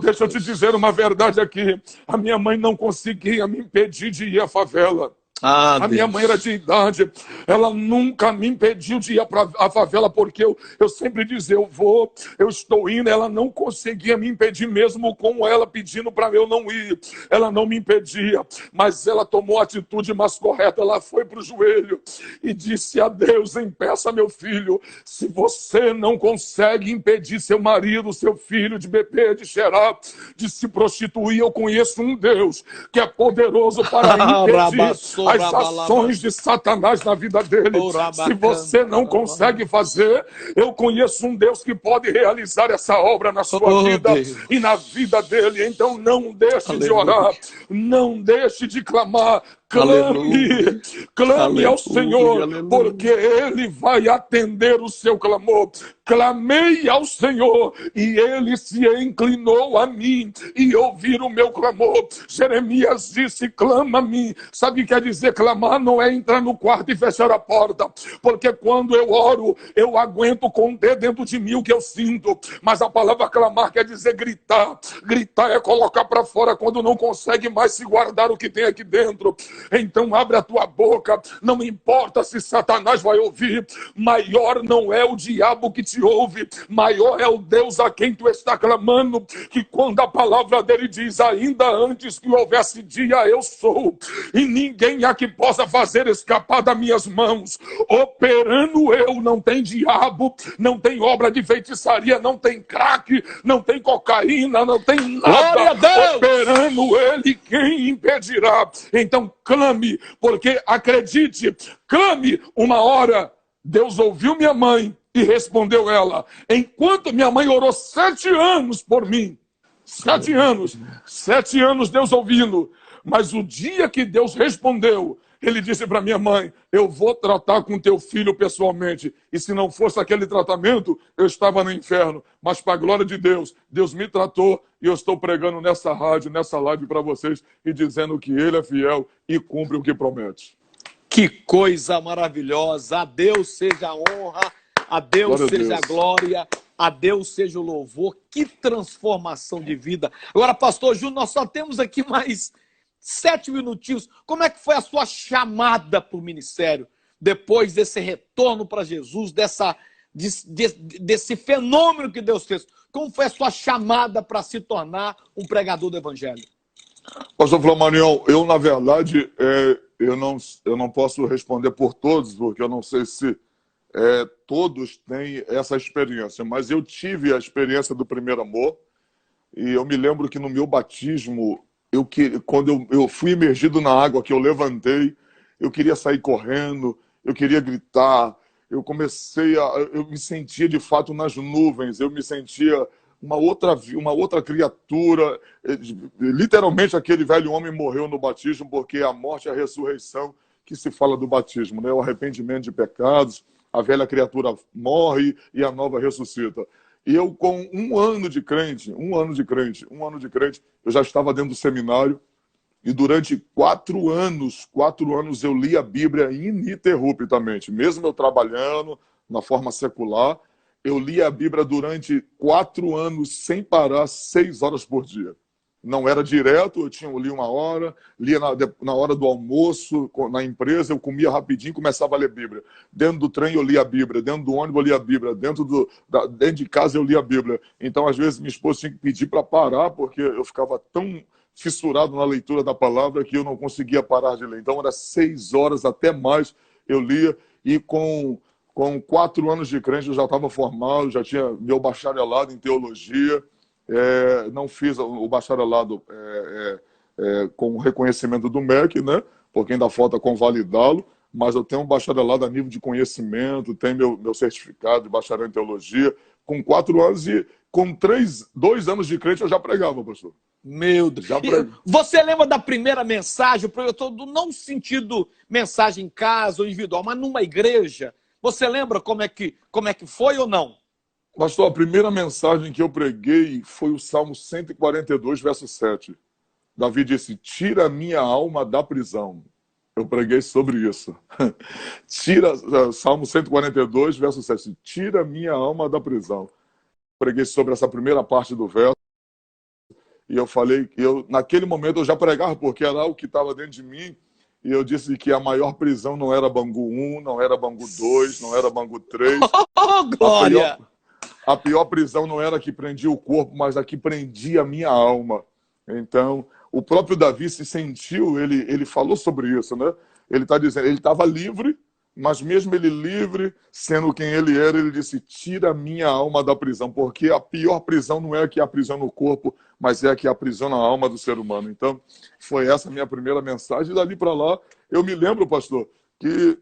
S2: Deixa eu te dizer uma verdade aqui, a minha mãe não conseguia me impedir de ir à favela. A minha mãe era de idade, ela nunca me impediu de ir para a favela, porque eu sempre dizia, eu estou indo. Ela não conseguia me impedir, mesmo com ela pedindo para eu não ir. Ela não me impedia, mas ela tomou a atitude mais correta. Ela foi para o joelho e disse a Deus, impeça meu filho, se você não consegue impedir seu marido, seu filho de beber, de cheirar, de se prostituir, eu conheço um Deus que é poderoso para impedir as ações de Satanás na vida dele. Se você não consegue fazer, eu conheço um Deus que pode realizar essa obra na sua vida e na vida dele. Então não deixe de orar, não deixe de clamar. Clame, clame ao Senhor, porque Ele vai atender o seu clamor. Clamei ao Senhor e Ele se inclinou a mim e ouviu o meu clamor. Jeremias disse, clama a mim. Sabe o que quer dizer clamar? Não é entrar no quarto e fechar a porta, porque quando eu oro, eu aguento conter dentro de mim o que eu sinto. Mas a palavra clamar quer dizer gritar. Gritar é colocar para fora quando não consegue mais se guardar o que tem aqui dentro. Então abre a tua boca, não importa se Satanás vai ouvir, maior não é o diabo que te ouve, maior é o Deus a quem tu está clamando, que quando a palavra dele diz, ainda antes que houvesse dia eu sou, e ninguém há que possa fazer escapar das minhas mãos, operando eu, não tem diabo, não tem obra de feitiçaria, não tem crack, não tem cocaína, não tem nada, operando ele, quem impedirá? Então clame, porque acredite, clame. Uma hora Deus ouviu minha mãe e respondeu ela, enquanto minha mãe orou 7 anos por mim, 7 anos Deus ouvindo, mas o dia que Deus respondeu, ele disse para minha mãe, eu vou tratar com teu filho pessoalmente. E se não fosse aquele tratamento, eu estava no inferno. Mas para a glória de Deus, Deus me tratou e eu estou pregando nessa rádio, nessa live para vocês e dizendo que Ele é fiel e cumpre o que promete.
S1: Que coisa maravilhosa. A Deus seja a honra, a Deus seja a glória, a Deus seja o louvor. Que transformação de vida. Agora, pastor Júnior, nós só temos aqui mais 7 minutinhos. Como é que foi a sua chamada para o ministério? Depois desse retorno para Jesus, desse fenômeno que Deus fez. Como foi a sua chamada para se tornar um pregador do Evangelho?
S2: Pastor Flamarion, eu na verdade, eu não posso responder por todos, porque eu não sei se todos têm essa experiência, mas eu tive a experiência do primeiro amor, e eu me lembro que no meu batismo, quando eu fui imergido na água, que eu levantei, eu queria sair correndo, eu queria gritar, eu me sentia de fato nas nuvens, eu me sentia uma outra criatura, literalmente aquele velho homem morreu no batismo, porque a morte e a ressurreição que se fala do batismo, né? O arrependimento de pecados, a velha criatura morre e a nova ressuscita. E eu, com um ano de crente, eu já estava dentro do seminário, e durante 4 anos eu li a Bíblia ininterruptamente. Mesmo eu trabalhando na forma secular, eu li a Bíblia durante 4 anos sem parar, 6 horas por dia. Não era direto, eu li 1 hora, lia na hora do almoço, na empresa, eu comia rapidinho, começava a ler a Bíblia. Dentro do trem eu lia a Bíblia, dentro do ônibus eu lia a Bíblia, dentro de casa eu lia a Bíblia. Então, às vezes, minha esposa tinha que pedir para parar, porque eu ficava tão fissurado na leitura da palavra que eu não conseguia parar de ler. Então, era 6 horas, até mais, eu lia, e com 4 anos de crente eu já estava formado, já tinha meu bacharelado em teologia. Não fiz o bacharelado com o reconhecimento do MEC, né? Porque ainda falta convalidá-lo, mas eu tenho um bacharelado a nível de conhecimento, tenho meu certificado de bacharel em teologia. Com 4 anos e com 2 anos de crente eu já pregava, pastor.
S1: Meu Deus. Você lembra da primeira mensagem? Eu estou não sentindo mensagem em casa ou individual, mas numa igreja. Você lembra como é que foi ou não?
S2: Pastor, a primeira mensagem que eu preguei foi o Salmo 142, verso 7. Davi disse, tira a minha alma da prisão. Eu preguei sobre isso. Salmo 142, verso 7. Tira a minha alma da prisão. Preguei sobre essa primeira parte do verso. E eu falei, naquele momento eu já pregava, porque era o que estava dentro de mim. E eu disse que a maior prisão não era Bangu 1, não era Bangu 2, não era Bangu 3.
S1: Oh, glória!
S2: A pior prisão não era a que prendia o corpo, mas a que prendia a minha alma. Então, o próprio Davi se sentiu, ele falou sobre isso, né? Ele está dizendo, ele estava livre, mas mesmo ele livre, sendo quem ele era, ele disse, tira a minha alma da prisão, porque a pior prisão não é a que aprisiona o corpo, mas é a que aprisiona a alma do ser humano. Então, foi essa a minha primeira mensagem. E dali para lá, eu me lembro, pastor, que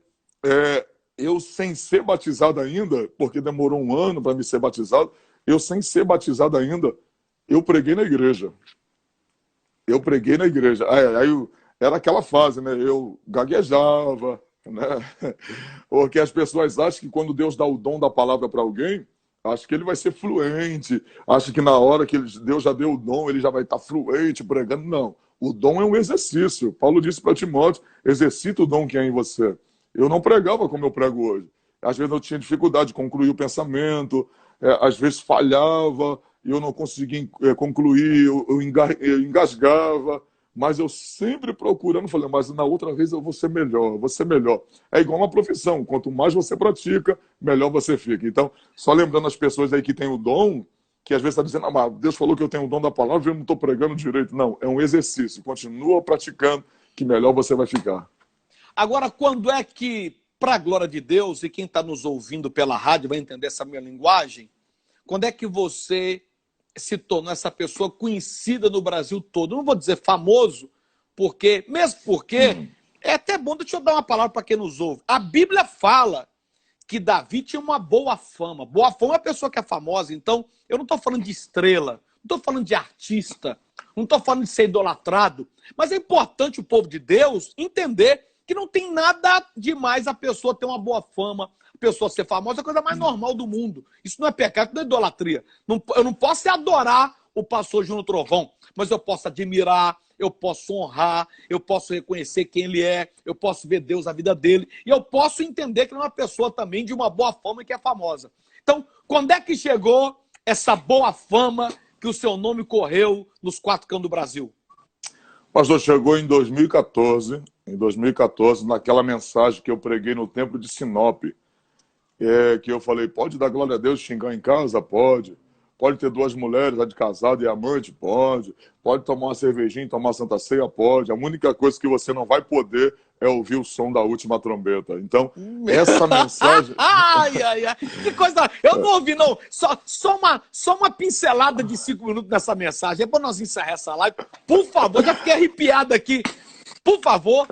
S2: eu, sem ser batizado ainda, porque demorou um ano para me ser batizado, eu, sem ser batizado ainda, eu preguei na igreja. Eu preguei na igreja. Era aquela fase, né? Eu gaguejava, né? Porque as pessoas acham que quando Deus dá o dom da palavra para alguém, acho que ele vai ser fluente, acho que na hora que Deus já deu o dom, ele já vai estar fluente, pregando. Não, o dom é um exercício. Paulo disse para Timóteo, exercita o dom que é em você. Eu não pregava como eu prego hoje. Às vezes eu tinha dificuldade de concluir o pensamento, às vezes falhava, e eu não conseguia concluir, eu engasgava, mas eu sempre procurando, falei, mas na outra vez eu vou ser melhor, vou ser melhor. É igual uma profissão, quanto mais você pratica, melhor você fica. Então, só lembrando as pessoas aí que têm o dom, que às vezes está dizendo, mas Deus falou que eu tenho o dom da palavra e eu não estou pregando direito. Não, é um exercício, continua praticando, que melhor você vai ficar.
S1: Agora, quando é que, para a glória de Deus, e quem está nos ouvindo pela rádio vai entender essa minha linguagem, quando é que você se tornou essa pessoa conhecida no Brasil todo? Eu não vou dizer famoso, mesmo porque, é até bom, deixa eu dar uma palavra para quem nos ouve. A Bíblia fala que Davi tinha uma boa fama. Boa fama é a pessoa que é famosa. Então, eu não estou falando de estrela, não estou falando de artista, não estou falando de ser idolatrado, mas é importante o povo de Deus entender que não tem nada demais a pessoa ter uma boa fama, a pessoa ser famosa, é a coisa mais normal do mundo. Isso não é pecado, não é idolatria. Eu não posso adorar o pastor Júnior Trovão, mas eu posso admirar, eu posso honrar, eu posso reconhecer quem ele é, eu posso ver Deus na vida dele, e eu posso entender que ele é uma pessoa também de uma boa fama e que é famosa. Então, quando é que chegou essa boa fama que o seu nome correu nos 4 cantos do Brasil?
S2: Pastor, chegou em 2014, naquela mensagem que eu preguei no templo de Sinop, que eu falei, pode dar glória a Deus e xingar em casa? Pode. Pode ter 2 mulheres, a de casado e amante? Pode. Pode tomar uma cervejinha e tomar Santa Ceia? Pode. A única coisa que você não vai poder é ouvir o som da última trombeta. Então, essa mensagem...
S1: Ai, ai, ai. Que coisa... Eu não ouvi, não. Só uma pincelada de 5 minutos nessa mensagem. É para nós encerrar essa live. Por favor, já fiquei arrepiado aqui. Por favor.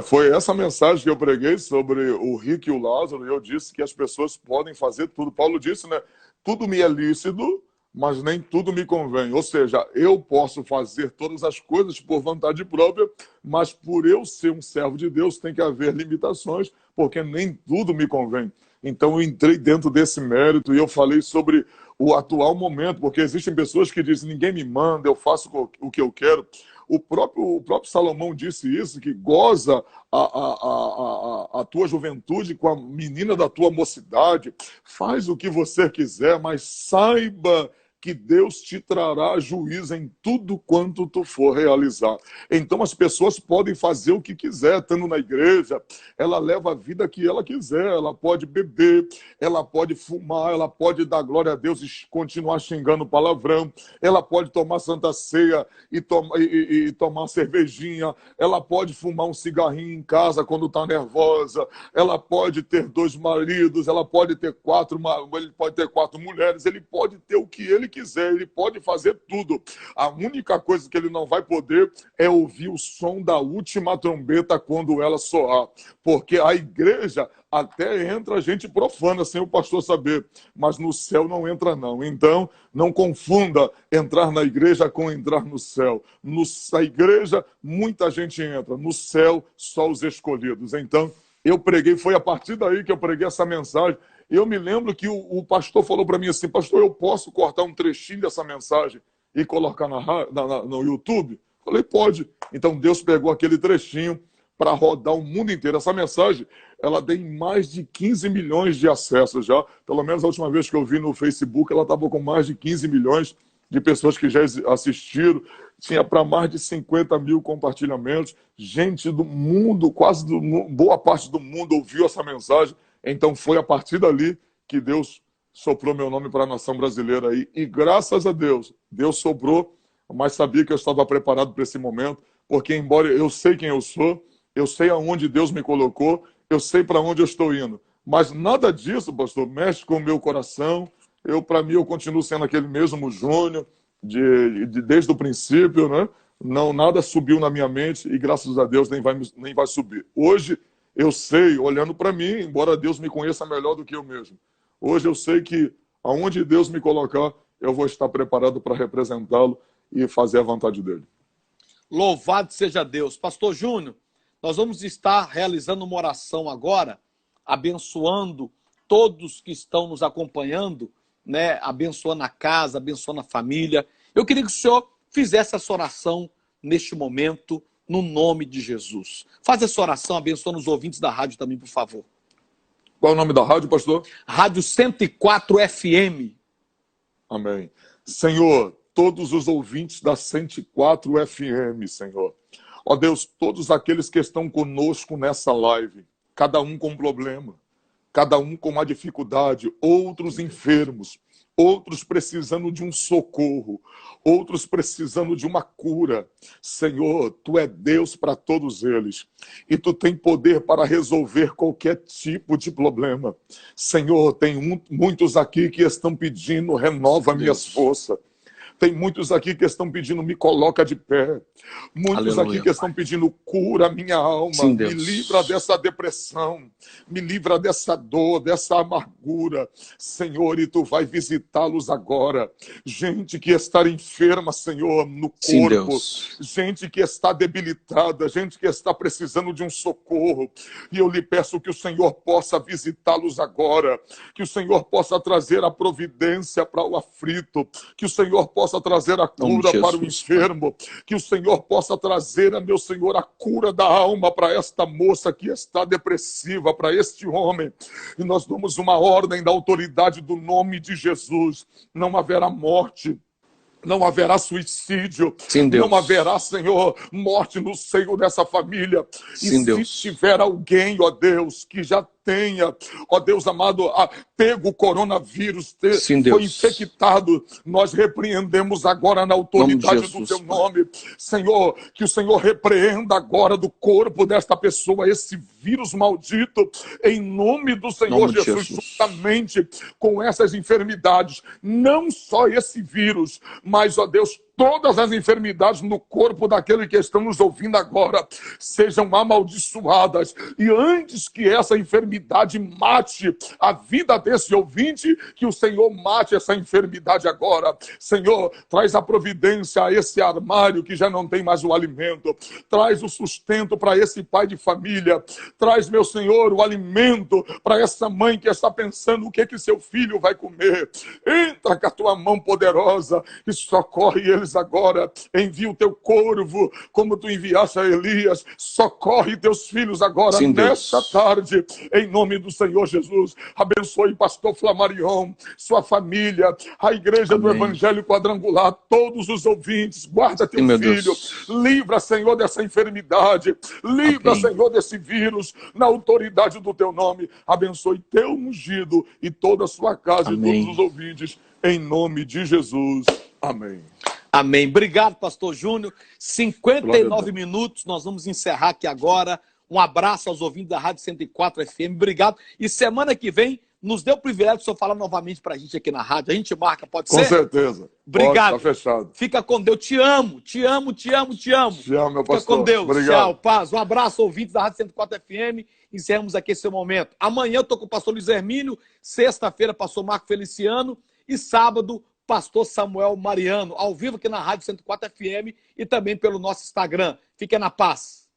S2: Foi essa mensagem que eu preguei sobre o rico e o Lázaro, e eu disse que as pessoas podem fazer tudo. Paulo disse, né? Tudo me é lícito, mas nem tudo me convém. Ou seja, eu posso fazer todas as coisas por vontade própria, mas por eu ser um servo de Deus tem que haver limitações, porque nem tudo me convém. Então eu entrei dentro desse mérito e eu falei sobre o atual momento, porque existem pessoas que dizem, ninguém me manda, eu faço o que eu quero. O próprio Salomão disse isso, que goza a tua juventude com a menina da tua mocidade. Faz o que você quiser, mas saiba que Deus te trará juízo em tudo quanto tu for realizar. Então as pessoas podem fazer o que quiser, estando na igreja, ela leva a vida que ela quiser, ela pode beber, ela pode fumar, ela pode dar glória a Deus e continuar xingando palavrão, ela pode tomar Santa Ceia e tomar cervejinha, ela pode fumar um cigarrinho em casa quando está nervosa, ela pode ter 2 maridos, ela pode ter 4, ele pode ter 4 mulheres, ele pode ter o que ele quiser, ele pode fazer tudo. A única coisa que ele não vai poder é ouvir o som da última trombeta quando ela soar. Porque a igreja até entra gente profana sem o pastor saber, mas no céu não entra não. Então, não confunda entrar na igreja com entrar no céu. Na igreja, muita gente entra. No céu, só os escolhidos. Então, eu preguei, foi a partir daí que eu preguei essa mensagem. Eu me lembro que o pastor falou para mim assim, pastor, eu posso cortar um trechinho dessa mensagem e colocar no YouTube? Falei, pode. Então Deus pegou aquele trechinho para rodar o mundo inteiro. Essa mensagem, ela tem mais de 15 milhões de acessos já. Pelo menos a última vez que eu vi no Facebook, ela estava com mais de 15 milhões de pessoas que já assistiram. Tinha para mais de 50 mil compartilhamentos. Gente do mundo, boa parte do mundo ouviu essa mensagem. Então foi a partir dali que Deus soprou meu nome para a nação brasileira aí. E graças a Deus, Deus soprou, mas sabia que eu estava preparado para esse momento, porque embora eu sei quem eu sou, eu sei aonde Deus me colocou, eu sei para onde eu estou indo. Mas nada disso, pastor, mexe com o meu coração. Para mim, eu continuo sendo aquele mesmo Júnior, desde o princípio, né? Não, nada subiu na minha mente e, graças a Deus, nem vai subir. Hoje, eu sei, olhando para mim, embora Deus me conheça melhor do que eu mesmo, hoje eu sei que aonde Deus me colocar, eu vou estar preparado para representá-lo e fazer a vontade dele.
S1: Louvado seja Deus. Pastor Júnior, nós vamos estar realizando uma oração agora, abençoando todos que estão nos acompanhando, né? Abençoando a casa, abençoando a família. Eu queria que o senhor fizesse essa oração neste momento, no nome de Jesus. Faz essa oração abençoando os ouvintes da rádio também, por favor.
S2: Qual é o nome da rádio, pastor?
S1: Rádio 104 FM.
S2: Amém. Senhor, todos os ouvintes da 104 FM, Senhor. Ó Deus, todos aqueles que estão conosco nessa live, cada um com problema, cada um com uma dificuldade, outros enfermos, outros precisando de um socorro, outros precisando de uma cura. Senhor, Tu é Deus para todos eles. E Tu tem poder para resolver qualquer tipo de problema. Senhor, tem muitos aqui que estão pedindo, renova minhas forças. Tem muitos aqui que estão pedindo, me coloca de pé. Muitos aqui que estão pedindo, cura minha alma. Sim, me livra dessa depressão. Me livra dessa dor, dessa amargura. Senhor, e Tu vai visitá-los agora. Gente que está enferma, Senhor, no corpo. Sim, gente que está debilitada. Gente que está precisando de um socorro. E eu lhe peço que o Senhor possa visitá-los agora. Que o Senhor possa trazer a providência para o aflito. Que o Senhor possa trazer a cura para o enfermo, que o Senhor possa trazer, meu Senhor, a cura da alma para esta moça que está depressiva, para este homem. E nós damos uma ordem da autoridade do nome de Jesus. Não haverá morte. Não haverá suicídio, sim, não haverá, Senhor, morte no seio dessa família. Sim, e se tiver alguém, ó Deus, que já tenha, ó Deus amado, pego o coronavírus, foi infectado, nós repreendemos agora na autoridade do Teu nome. Senhor, que o Senhor repreenda agora do corpo desta pessoa esse vírus maldito, em nome do Senhor Jesus, juntamente com essas enfermidades. Não só esse vírus, mas, ó Deus, todas as enfermidades no corpo daquele que estão nos ouvindo agora sejam amaldiçoadas. E antes que essa enfermidade mate a vida desse ouvinte, que o Senhor mate essa enfermidade agora. Senhor, traz a providência a esse armário que já não tem mais o alimento. Traz o sustento para esse pai de família. Traz, meu Senhor, o alimento para essa mãe que está pensando o que seu filho vai comer. Entra com a Tua mão poderosa e socorre eles agora. Envia o Teu corvo, como Tu enviaste a Elias. Socorre Teus filhos agora, sim, nesta tarde, em nome do Senhor Jesus. Abençoe pastor Flamarion, sua família, a igreja, amém, do Evangelho Quadrangular, todos os ouvintes. Guarda Teu filho. Livra, Senhor, dessa enfermidade. Livra, amém, Senhor, desse vírus, na autoridade do Teu nome. Abençoe Teu ungido e toda a sua casa, amém, e todos os ouvintes, em nome de Jesus. Amém.
S1: Amém. Obrigado, pastor Júnior. 59 minutos, nós vamos encerrar aqui agora. Um abraço aos ouvintes da Rádio 104 FM. Obrigado. E semana que vem, nos dê o privilégio de o senhor falar novamente pra gente aqui na rádio. A gente marca, pode ser?
S2: Com certeza.
S1: Obrigado.
S2: Pode, tá fechado.
S1: Fica com Deus. Te amo, te amo, te amo, te amo.
S2: Te amo, meu pastor.
S1: Fica com Deus.
S2: Obrigado.
S1: Tchau, paz. Um abraço, ouvintes da Rádio 104 FM. Encerramos aqui esse momento. Amanhã eu tô com o pastor Luiz Hermínio. Sexta-feira, pastor Marco Feliciano. E sábado, pastor Samuel Mariano, ao vivo aqui na Rádio 104 FM e também pelo nosso Instagram. Fiquem na paz.